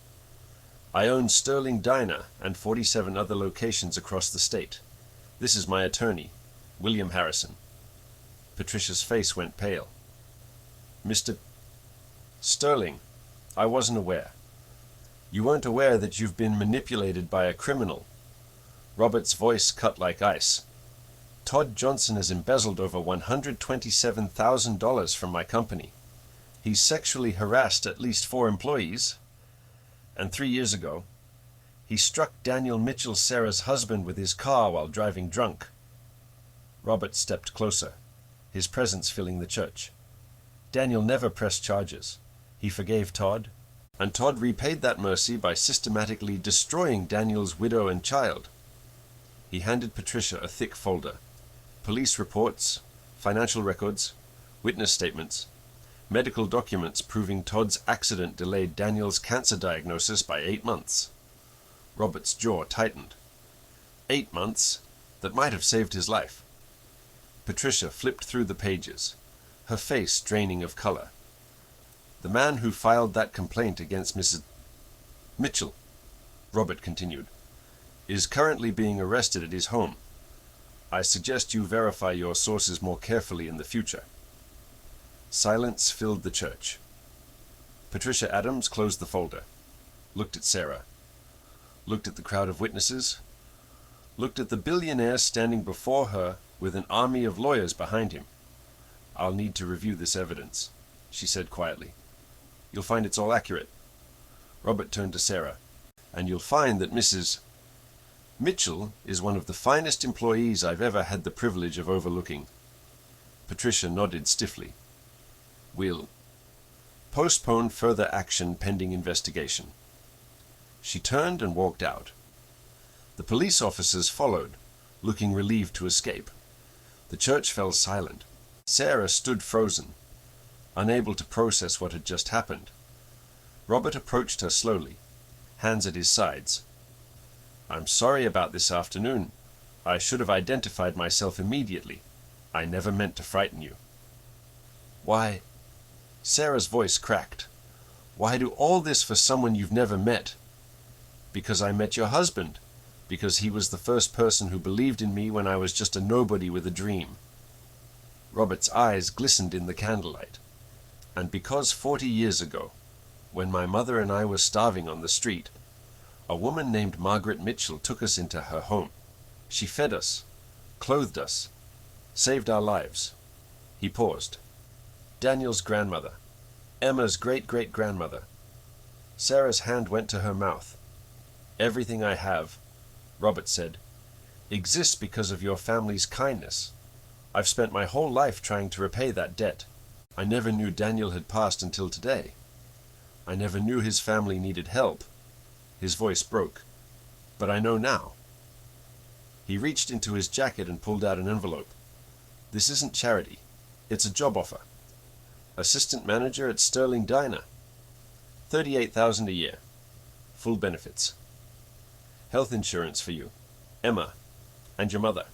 I own Sterling Diner and 47 other locations across the state. This is my attorney, William Harrison. Patricia's face went pale. Mr. Sterling, I wasn't aware. You weren't aware that you've been manipulated by a criminal. Robert's voice cut like ice. Todd Johnson has embezzled over $127,000 from my company. He's sexually harassed at least 4 employees. And 3 years ago, he struck Daniel Mitchell, Sarah's husband, with his car while driving drunk. Robert stepped closer, his presence filling the church. Daniel never pressed charges. He forgave Todd, and Todd repaid that mercy by systematically destroying Daniel's widow and child. He handed Patricia a thick folder. Police reports, financial records, witness statements, medical documents proving Todd's accident delayed Daniel's cancer diagnosis by 8 months. Robert's jaw tightened. 8 months that might have saved his life. Patricia flipped through the pages, her face draining of color. The man who filed that complaint against Mrs. Mitchell, Robert continued, is currently being arrested at his home. I suggest you verify your sources more carefully in the future. Silence filled the church. Patricia Adams closed the folder, looked at Sarah, looked at the crowd of witnesses, looked at the billionaire standing before her with an army of lawyers behind him. I'll need to review this evidence, she said quietly. You'll find it's all accurate. Robert turned to Sarah. And you'll find that Mrs. Mitchell is one of the finest employees I've ever had the privilege of overlooking. Patricia nodded stiffly. We'll postpone further action pending investigation. She turned and walked out. The police officers followed, looking relieved to escape. The church fell silent. Sarah stood frozen, unable to process what had just happened. Robert approached her slowly, hands at his sides. I'm sorry about this afternoon. I should have identified myself immediately. I never meant to frighten you. Why? Sarah's voice cracked. Why do all this for someone you've never met? Because I met your husband. Because he was the first person who believed in me when I was just a nobody with a dream. Robert's eyes glistened in the candlelight. And because 40 years ago, when my mother and I were starving on the street, a woman named Margaret Mitchell took us into her home. She fed us, clothed us, saved our lives. He paused. Daniel's grandmother, Emma's great-great-grandmother. Sarah's hand went to her mouth. Everything I have, Robert said, exists because of your family's kindness. I've spent my whole life trying to repay that debt. I never knew Daniel had passed until today. I never knew his family needed help. His voice broke. But I know now. He reached into his jacket and pulled out an envelope. This isn't charity. It's a job offer. Assistant manager at Sterling Diner. $38,000 a year. Full benefits. Health insurance for you, Emma, and your mother.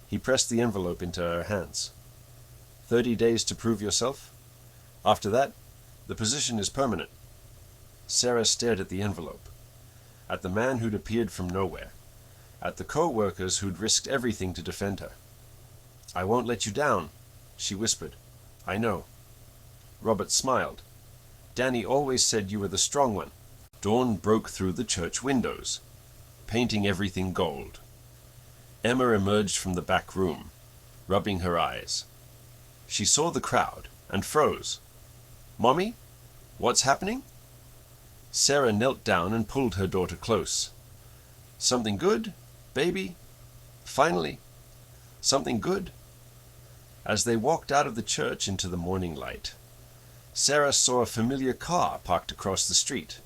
He pressed the envelope into her hands. 30 days to prove yourself. After that, the position is permanent. Sarah stared at the envelope. at the man who'd appeared from nowhere, at the co-workers who'd risked everything to defend her. "I won't let you down," she whispered. "I know." Robert smiled. "Danny always said you were the strong one." Dawn broke through the church windows, painting everything gold. Emma emerged from the back room, rubbing her eyes. She saw the crowd and froze. "Mommy? What's happening?" Sarah knelt down and pulled her daughter close. "Something good, baby? Finally, something good?" As they walked out of the church into the morning light, Sarah saw a familiar car parked across the street.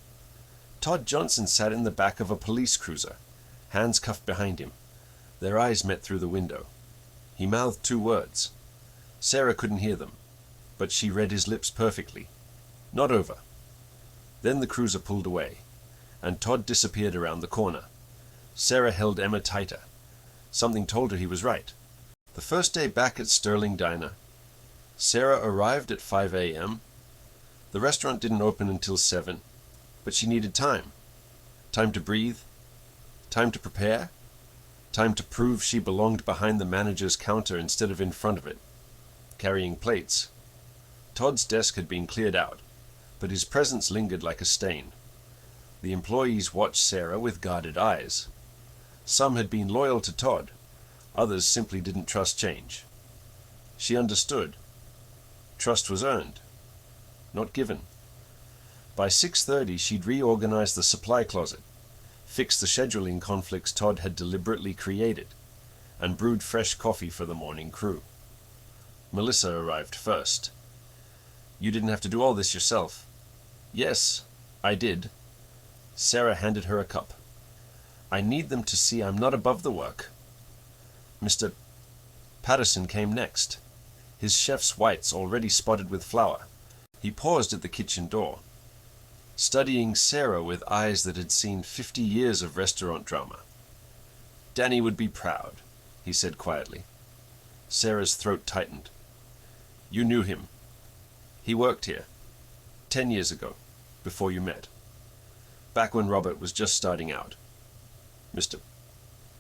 Todd Johnson sat in the back of a police cruiser, hands cuffed behind him. Their eyes met through the window. He mouthed 2 words. Sarah couldn't hear them, but she read his lips perfectly. "Not over." Then the cruiser pulled away, and Todd disappeared around the corner. Sarah held Emma tighter. Something told her he was right. The first day back at Sterling Diner, Sarah arrived at 5 a.m. The restaurant didn't open until 7, but she needed time. Time to breathe, time to prepare, time to prove she belonged behind the manager's counter instead of in front of it, carrying plates. Todd's desk had been cleared out, but his presence lingered like a stain. The employees watched Sarah with guarded eyes. Some had been loyal to Todd, others simply didn't trust change. She understood. Trust was earned, not given. By 6:30 she'd reorganized the supply closet, fixed the scheduling conflicts Todd had deliberately created, and brewed fresh coffee for the morning crew. Melissa arrived first. "You didn't have to do all this yourself." "Yes, I did." Sarah handed her a cup. "I need them to see I'm not above the work." Mr. Patterson came next, his chef's whites already spotted with flour. He paused at the kitchen door, studying Sarah with eyes that had seen 50 years of restaurant drama. "Danny would be proud," he said quietly. Sarah's throat tightened. "You knew him. He worked here 10 years ago, before you met. Back when Robert was just starting out." Mr.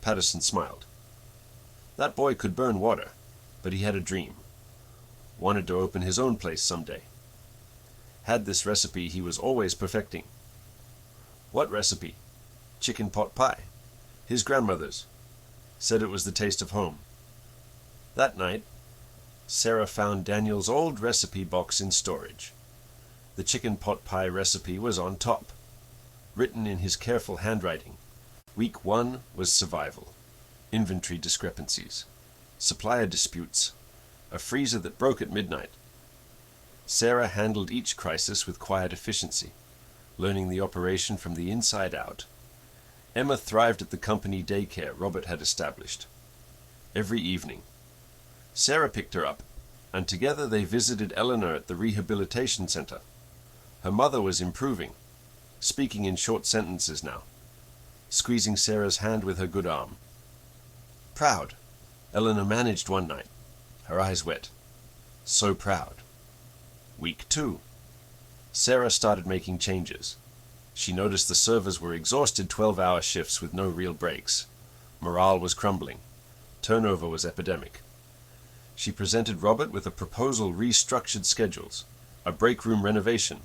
Patterson smiled. "That boy could burn water, but he had a dream. Wanted to open his own place someday. Had this recipe he was always perfecting." "What recipe?" "Chicken pot pie. His grandmother's. Said it was the taste of home." That night, Sarah found Daniel's old recipe box in storage. The chicken pot pie recipe was on top, written in his careful handwriting. Week 1 was survival, inventory discrepancies, supplier disputes, a freezer that broke at midnight. Sarah handled each crisis with quiet efficiency, learning the operation from the inside out. Emma thrived at the company daycare Robert had established. Every evening, Sarah picked her up, and together they visited Eleanor at the rehabilitation center. Her mother was improving, speaking in short sentences now, squeezing Sarah's hand with her good arm. "Proud," Eleanor managed one night, her eyes wet. So proud. Week 2. Sarah started making changes. She noticed the servers were exhausted 12-hour shifts with no real breaks. Morale was crumbling. Turnover was epidemic. She presented Robert with a proposal restructured schedules, a break room renovation,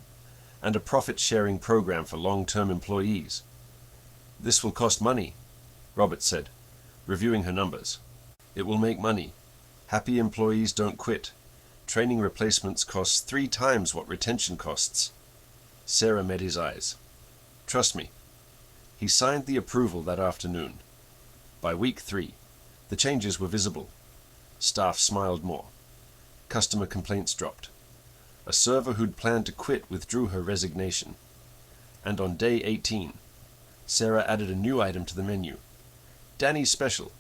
and a profit-sharing program for long-term employees. "This will cost money," Robert said, reviewing her numbers. "It will make money. Happy employees don't quit. Training replacements costs 3 times what retention costs." Sarah met his eyes. "Trust me." He signed the approval that afternoon. By week 3, the changes were visible. Staff smiled more. Customer complaints dropped. A server who'd planned to quit withdrew her resignation. And on day 18, Sarah added a new item to the menu. Danny's special,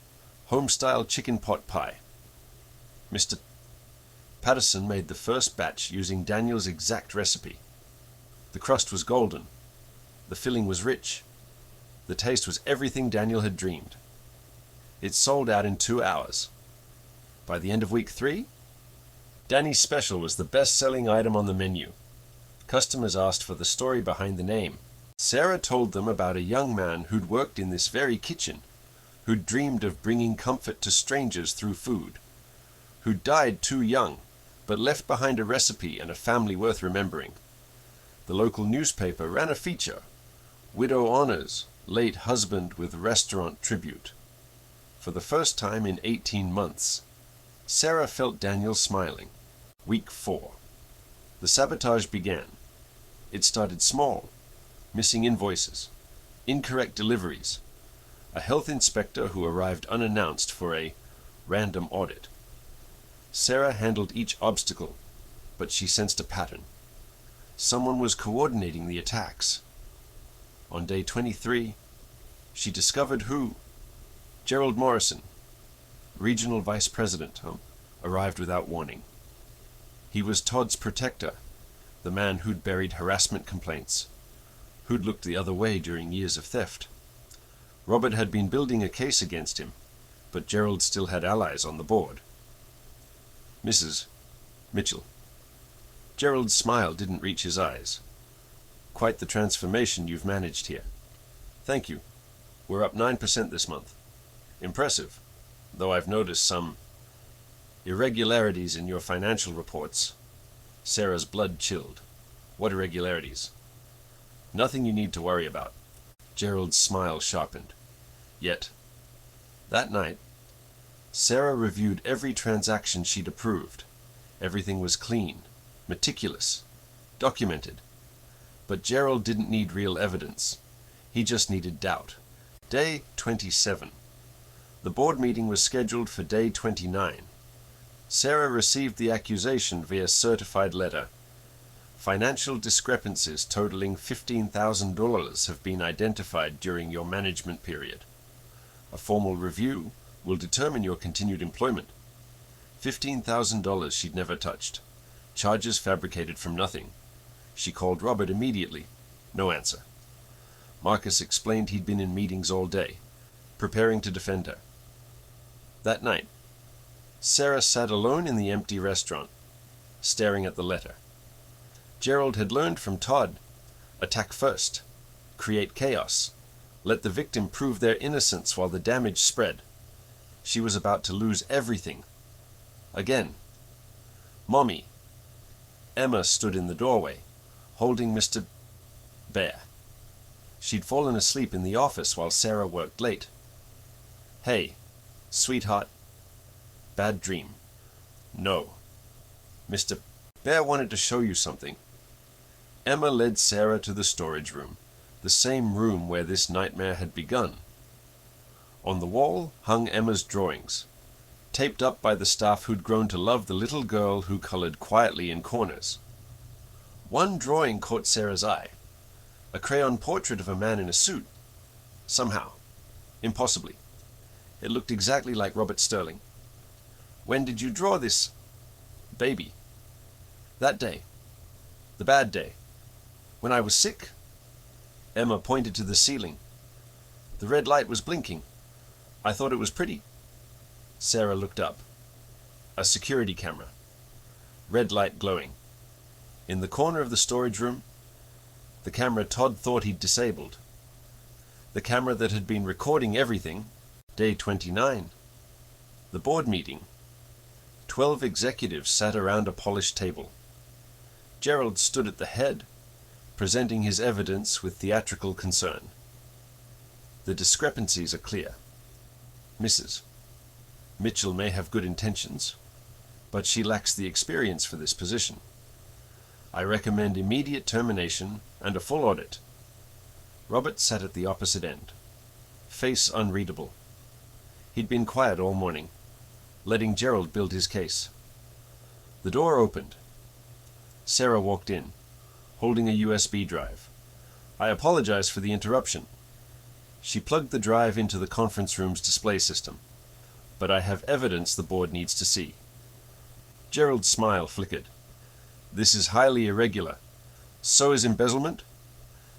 home-style chicken pot pie. Mr. Patterson made the first batch using Daniel's exact recipe. The crust was golden. The filling was rich. The taste was everything Daniel had dreamed. It sold out in 2 hours. By the end of week 3, Danny's special was the best-selling item on the menu. Customers asked for the story behind the name. Sarah told them about a young man who'd worked in this very kitchen, who'd dreamed of bringing comfort to strangers through food, who'd died too young, but left behind a recipe and a family worth remembering. The local newspaper ran a feature, "Widow Honors, Late Husband with Restaurant Tribute." For the first time in 18 months, Sarah felt Daniel smiling. Week 4. The sabotage began. It started small. Missing invoices, incorrect deliveries, a health inspector who arrived unannounced for a random audit. Sarah handled each obstacle, but she sensed a pattern. Someone was coordinating the attacks. On day 23, she discovered who. Gerald Morrison, regional vice president, arrived without warning. He was Todd's protector, the man who'd buried harassment complaints, who'd looked the other way during years of theft. Robert had been building a case against him, but Gerald still had allies on the board. Mrs. Mitchell. Gerald's smile didn't reach his eyes. Quite the transformation you've managed here. Thank you. We're up 9% this month. Impressive, though I've noticed some irregularities in your financial reports. Sarah's blood chilled. What irregularities? Nothing you need to worry about. Gerald's smile sharpened. Yet, that night, Sarah reviewed every transaction she'd approved. Everything was clean, meticulous, documented. But Gerald didn't need real evidence. He just needed doubt. Day 27. The board meeting was scheduled for day 29. Sarah received the accusation via certified letter. Financial discrepancies totaling $15,000 have been identified during your management period. A formal review will determine your continued employment. $15,000 she'd never touched. Charges fabricated from nothing. She called Robert immediately. No answer. Marcus explained he'd been in meetings all day, preparing to defend her. That night, Sarah sat alone in the empty restaurant, staring at the letter. Gerald had learned from Todd. Attack first. Create chaos. Let the victim prove their innocence while the damage spread. She was about to lose everything. Again. Mommy. Emma stood in the doorway, holding Mr. Bear. She'd fallen asleep in the office while Sarah worked late. Hey, sweetheart. Bad dream. No. Mr. Bear wanted to show you something. Emma led Sarah to the storage room, the same room where this nightmare had begun. On the wall hung Emma's drawings, taped up by the staff who'd grown to love the little girl who colored quietly in corners. One drawing caught Sarah's eye, a crayon portrait of a man in a suit. Somehow, impossibly, it looked exactly like Robert Sterling. When did you draw this baby? That day. The bad day. When I was sick? Emma pointed to the ceiling. The red light was blinking. I thought it was pretty. Sarah looked up. A security camera. Red light glowing. In the corner of the storage room, the camera Todd thought he'd disabled. The camera that had been recording everything. Day 29. The board meeting. 12 executives sat around a polished table. Gerald stood at the head, presenting his evidence with theatrical concern. The discrepancies are clear. Mrs. Mitchell may have good intentions, but she lacks the experience for this position. I recommend immediate termination and a full audit. Robert sat at the opposite end, face unreadable. He'd been quiet all morning, letting Gerald build his case. The door opened. Sarah walked in, holding a USB drive. I apologize for the interruption. She plugged the drive into the conference room's display system. But I have evidence the board needs to see. Gerald's smile flickered. This is highly irregular. So is embezzlement.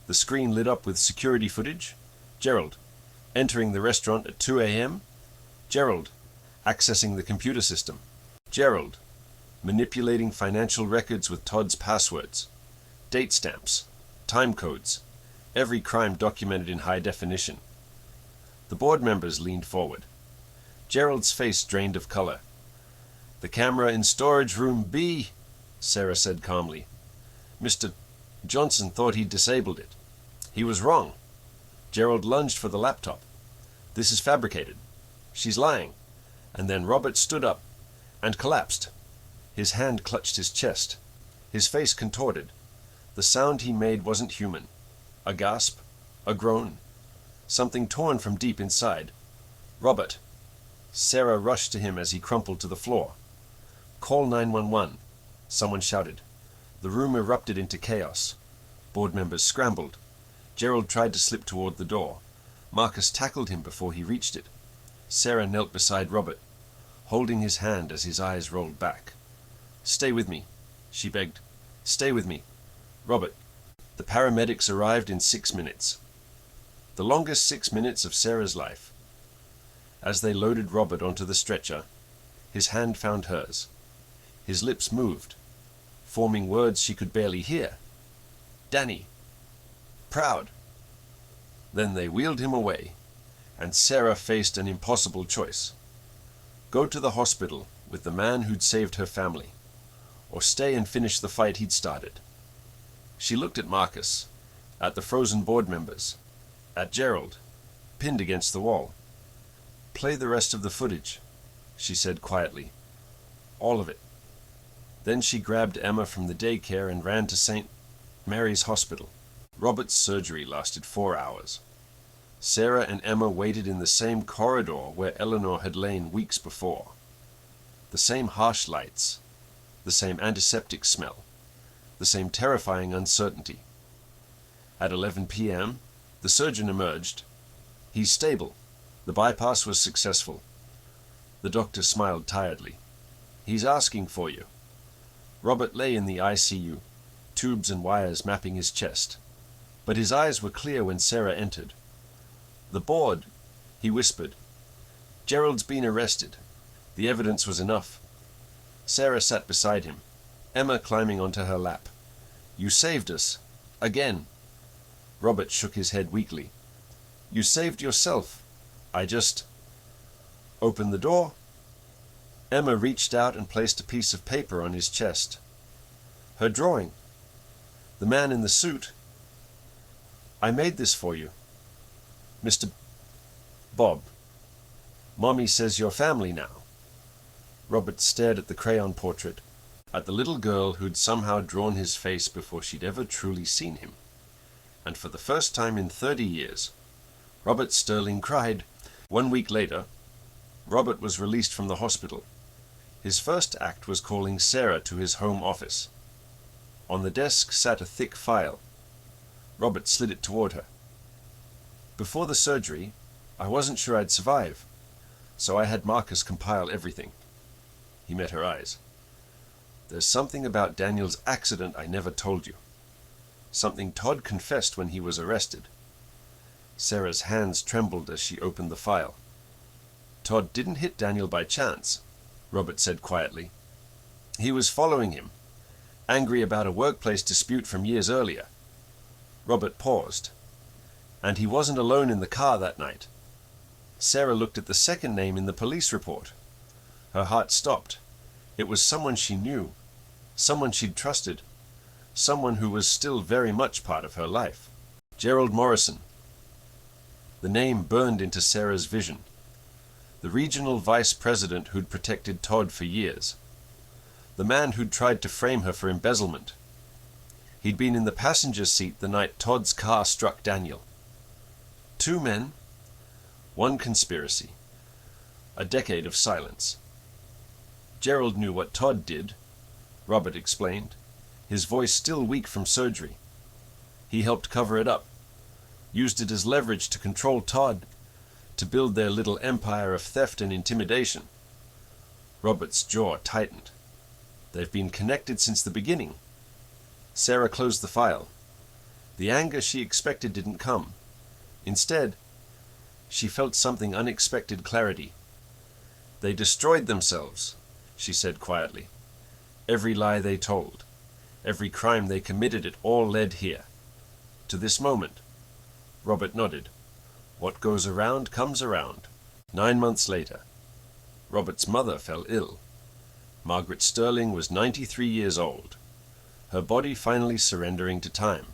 The screen lit up with security footage. Gerald, entering the restaurant at 2 a.m. Gerald, accessing the computer system. Gerald, manipulating financial records with Todd's passwords. Date stamps. Time codes. every crime documented in high definition. The board members leaned forward. Gerald's face drained of color. "The camera in storage room B," Sarah said calmly. "Mr. Johnson thought he'd disabled it. He was wrong." Gerald lunged for the laptop. "This is fabricated. She's lying." And then Robert stood up and collapsed. His hand clutched his chest. His face contorted. The sound he made wasn't human. A gasp, a groan, something torn from deep inside. "Robert!" Sarah rushed to him as he crumpled to the floor. "Call 911, someone shouted. The room erupted into chaos. Board members scrambled. Gerald tried to slip toward the door. Marcus tackled him before he reached it. Sarah knelt beside Robert, holding his hand as his eyes rolled back. "Stay with me," she begged. "Stay with me. Robert." The paramedics arrived in 6 minutes. The longest 6 minutes of Sarah's life. As they loaded Robert onto the stretcher, his hand found hers. His lips moved, forming words she could barely hear. "Danny. Proud." Then they wheeled him away, and Sarah faced an impossible choice. Go to the hospital with the man who'd saved her family, or stay and finish the fight he'd started. She looked at Marcus, at the frozen board members, at Gerald, pinned against the wall. "Play the rest of the footage," she said quietly. "All of it." Then she grabbed Emma from the daycare and ran to St. Mary's Hospital. Robert's surgery lasted 4 hours. Sarah and Emma waited in the same corridor where Eleanor had lain weeks before. The same harsh lights, the same antiseptic smell, the same terrifying uncertainty. At 11 p.m., the surgeon emerged. "He's stable. The bypass was successful." The doctor smiled tiredly. "He's asking for you." Robert lay in the ICU, tubes and wires mapping his chest. But his eyes were clear when Sarah entered. "The board," he whispered. "Gerald's been arrested. The evidence was enough." Sarah sat beside him, Emma climbing onto her lap. "You saved us. Again." Robert shook his head weakly. "You saved yourself. I just—" "Open the door." Emma reached out and placed a piece of paper on his chest. Her drawing. The man in the suit. "I made this for you. Mr. Bob. Mommy says you're family now." Robert stared at the crayon portrait, at the little girl who'd somehow drawn his face before she'd ever truly seen him. And for the first time in 30 years, Robert Sterling cried. 1 week later, Robert was released from the hospital. His first act was calling Sarah to his home office. On the desk sat a thick file. Robert slid it toward her. "Before the surgery, I wasn't sure I'd survive, so I had Marcus compile everything." He met her eyes. "There's something about Daniel's accident I never told you. Something Todd confessed when he was arrested." Sarah's hands trembled as she opened the file. "Todd didn't hit Daniel by chance," Robert said quietly. "He was following him, angry about a workplace dispute from years earlier." Robert paused. "And he wasn't alone in the car that night." Sarah looked at the second name in the police report. Her heart stopped. It was someone she knew, someone she'd trusted, someone who was still very much part of her life. Gerald Morrison. The name burned into Sarah's vision. The regional vice president who'd protected Todd for years. The man who'd tried to frame her for embezzlement. He'd been in the passenger seat the night Todd's car struck Daniel. 2 men, 1 conspiracy. A decade of silence. Gerald knew what Todd did, Robert explained, his voice still weak from surgery. He helped cover it up, used it as leverage to control Todd, to build their little empire of theft and intimidation. Robert's jaw tightened. They've been connected since the beginning. Sarah closed the file. The anger she expected didn't come. Instead, she felt something unexpected clarity. "They destroyed themselves," she said quietly. "Every lie they told, every crime they committed, it all led here, to this moment, Robert nodded. What goes around comes around. 9 months later, Robert's mother fell ill. Margaret Sterling was 93 years old, her body finally surrendering to time.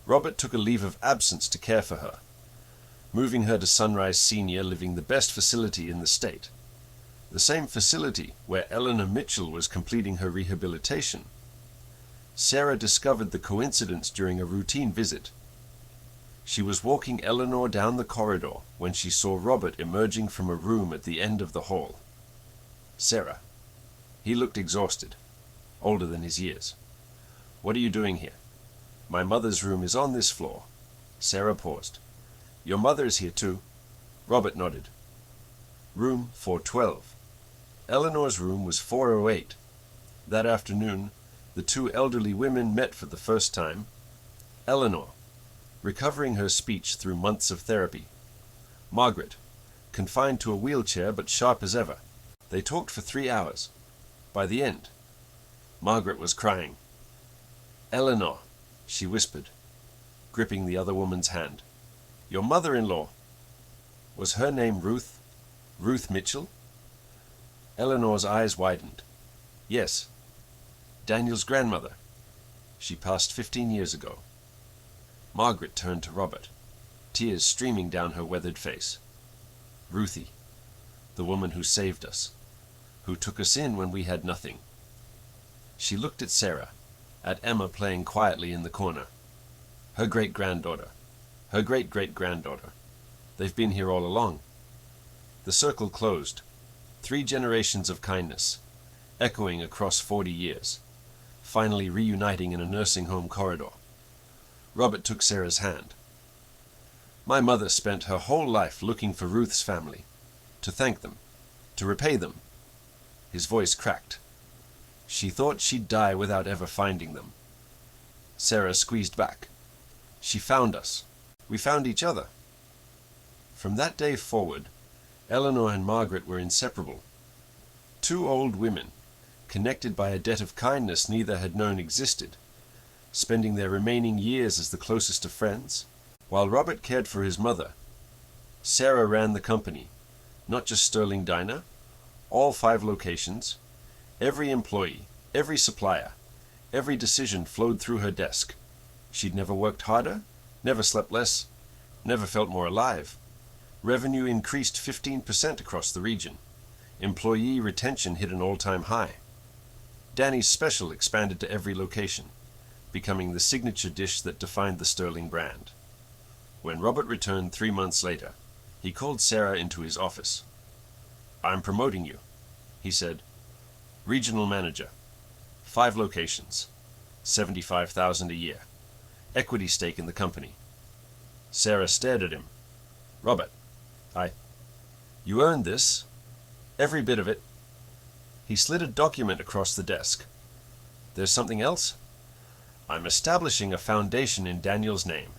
Robert took a leave of absence to care for her, moving her to Sunrise Senior Living, the best facility in the state, the same facility where Eleanor Mitchell was completing her rehabilitation. Sarah discovered the coincidence during a routine visit. She was walking Eleanor down the corridor when she saw Robert emerging from a room at the end of the hall. Sarah. He looked exhausted, older than his years. What are you doing here? My mother's room is on this floor. Sarah paused. Your mother is here too. Robert nodded. Room 412. Eleanor's room was 408. That afternoon, the two elderly women met for the first time. Eleanor, recovering her speech through months of therapy. Margaret, confined to a wheelchair but sharp as ever. They talked for 3 hours. By the end, Margaret was crying. Eleanor, she whispered, gripping the other woman's hand. Your mother-in-law. Was her name Ruth? Ruth Mitchell? Eleanor's eyes widened. Yes. Daniel's grandmother. She passed 15 years ago. Margaret turned to Robert, tears streaming down her weathered face. Ruthie, the woman who saved us, who took us in when we had nothing. She looked at Sarah, at Emma playing quietly in the corner. Her great-granddaughter. Her great-great-granddaughter. They've been here all along. The circle closed. 3 generations of kindness, echoing across 40 years, finally reuniting in a nursing home corridor. Robert took Sarah's hand. My mother spent her whole life looking for Ruth's family, to thank them, to repay them. His voice cracked. She thought she'd die without ever finding them. Sarah squeezed back. She found us. We found each other. From that day forward, Eleanor and Margaret were inseparable. 2 old women, connected by a debt of kindness neither had known existed, spending their remaining years as the closest of friends. While Robert cared for his mother, Sarah ran the company, not just Sterling Diner, all 5 locations. Every employee, every supplier, every decision flowed through her desk. She'd never worked harder, never slept less, never felt more alive. Revenue increased 15% across the region. Employee retention hit an all-time high. Danny's Special expanded to every location, becoming the signature dish that defined the Sterling brand. When Robert returned 3 months later, he called Sarah into his office. I'm promoting you, he said. Regional manager. 5 locations. $75,000 a year. Equity stake in the company. Sarah stared at him. Robert, You earned this. Every bit of it. He slid a document across the desk. There's something else? I'm establishing a foundation in Daniel's name.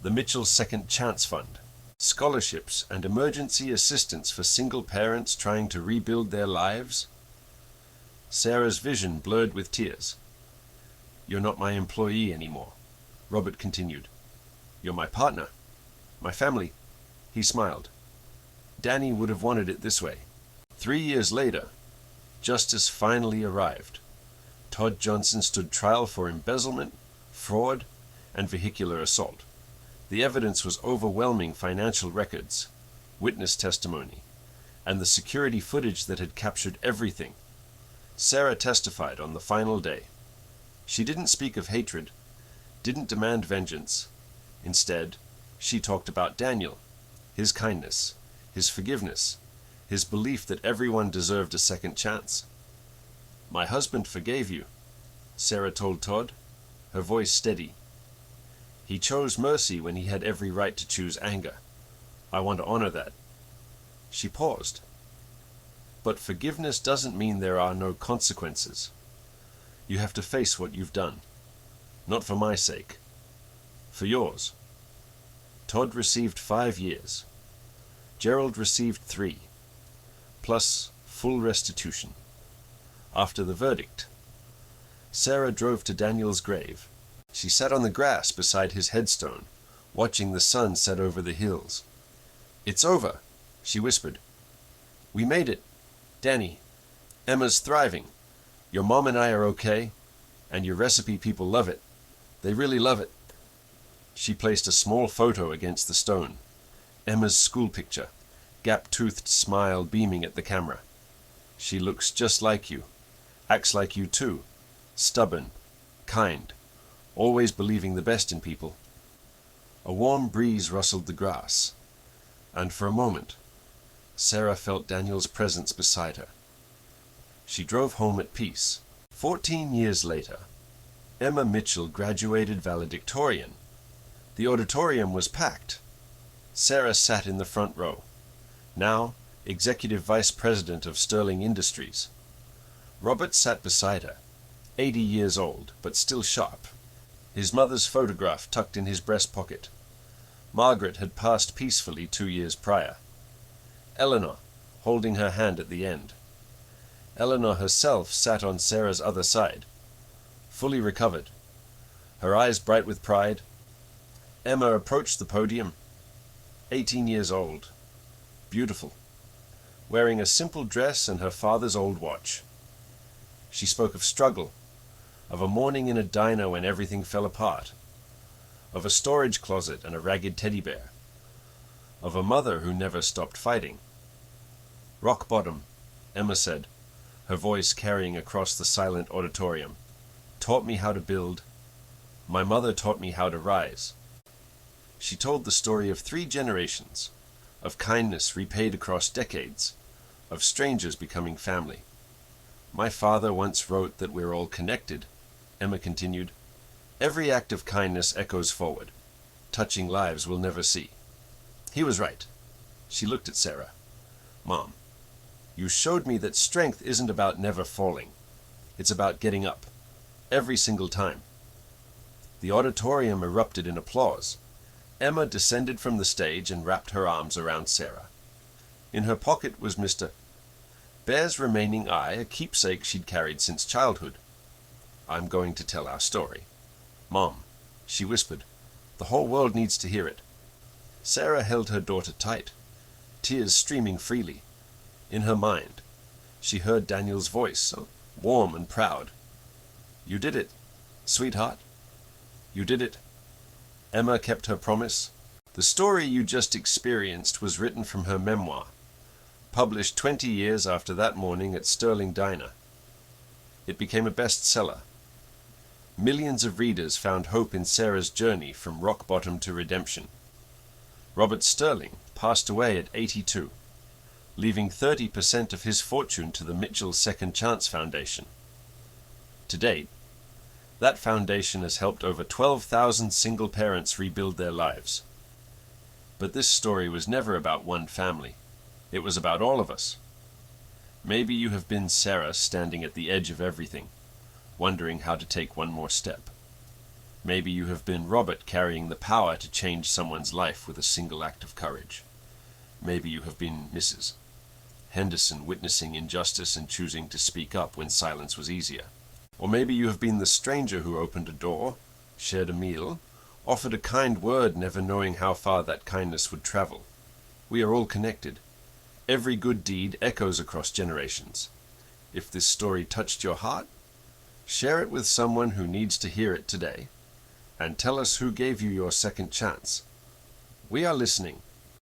The Mitchell Second Chance Fund. Scholarships and emergency assistance for single parents trying to rebuild their lives. Sarah's vision blurred with tears. You're not my employee anymore, Robert continued. You're my partner, my family. He smiled. Danny would have wanted it this way. 3 years later, justice finally arrived. Todd Johnson stood trial for embezzlement, fraud, and vehicular assault. The evidence was overwhelming: financial records, witness testimony, and the security footage that had captured everything. Sarah testified on the final day. She didn't speak of hatred, didn't demand vengeance. Instead, she talked about Daniel, his kindness, his forgiveness, his belief that everyone deserved a second chance. My husband forgave you, Sarah told Todd, her voice steady. He chose mercy when he had every right to choose anger. I want to honor that. She paused. But forgiveness doesn't mean there are no consequences. You have to face what you've done. Not for my sake. For yours. Todd received 5 years. Gerald received 3. Plus full restitution. After the verdict, Sarah drove to Daniel's grave. She sat on the grass beside his headstone, watching the sun set over the hills. "It's over," she whispered. "We made it. Danny, Emma's thriving. Your mom and I are okay, and your recipe people love it. They really love it." She placed a small photo against the stone. Emma's school picture, gap-toothed smile beaming at the camera. "She looks just like you, acts like you too, stubborn, kind, always believing the best in people." A warm breeze rustled the grass, and for a moment, Sarah felt Daniel's presence beside her. She drove home at peace. 14 years later, Emma Mitchell graduated valedictorian. The auditorium was packed. Sarah sat in the front row, now Executive Vice President of Sterling Industries. Robert sat beside her, 80 years old, but still sharp, his mother's photograph tucked in his breast pocket. Margaret had passed peacefully 2 years prior. Eleanor, holding her hand at the end. Eleanor herself sat on Sarah's other side, fully recovered, her eyes bright with pride. Emma approached the podium, 18 years old, beautiful, wearing a simple dress and her father's old watch. She spoke of struggle, of a morning in a diner when everything fell apart, of a storage closet and a ragged teddy bear, of a mother who never stopped fighting. "Rock bottom," Emma said, her voice carrying across the silent auditorium, "taught me how to build. My mother taught me how to rise." She told the story of 3 generations, of kindness repaid across decades, of strangers becoming family. "My father once wrote that we're all connected," Emma continued. "Every act of kindness echoes forward, touching lives we'll never see." He was right. She looked at Sarah. "Mom, you showed me that strength isn't about never falling. It's about getting up, every single time." The auditorium erupted in applause. Emma descended from the stage and wrapped her arms around Sarah. In her pocket was Mr. Bear's remaining eye, a keepsake she'd carried since childhood. "I'm going to tell our story. Mom," she whispered, "the whole world needs to hear it." Sarah held her daughter tight, tears streaming freely. In her mind, she heard Daniel's voice, warm and proud. "You did it, sweetheart. You did it." Emma kept her promise. The story you just experienced was written from her memoir, published 20 years after that morning at Sterling Diner. It became a bestseller. Millions of readers found hope in Sarah's journey from rock bottom to redemption. Robert Sterling passed away at 82, leaving 30% of his fortune to the Mitchell Second Chance Foundation. To date, that foundation has helped over 12,000 single parents rebuild their lives. But this story was never about one family. It was about all of us. Maybe you have been Sarah standing at the edge of everything, wondering how to take one more step. Maybe you have been Robert carrying the power to change someone's life with a single act of courage. Maybe you have been Mrs. Henderson, witnessing injustice and choosing to speak up when silence was easier. Or maybe you have been the stranger who opened a door, shared a meal, offered a kind word, never knowing how far that kindness would travel. We are all connected. Every good deed echoes across generations. If this story touched your heart, share it with someone who needs to hear it today, and tell us who gave you your second chance. We are listening.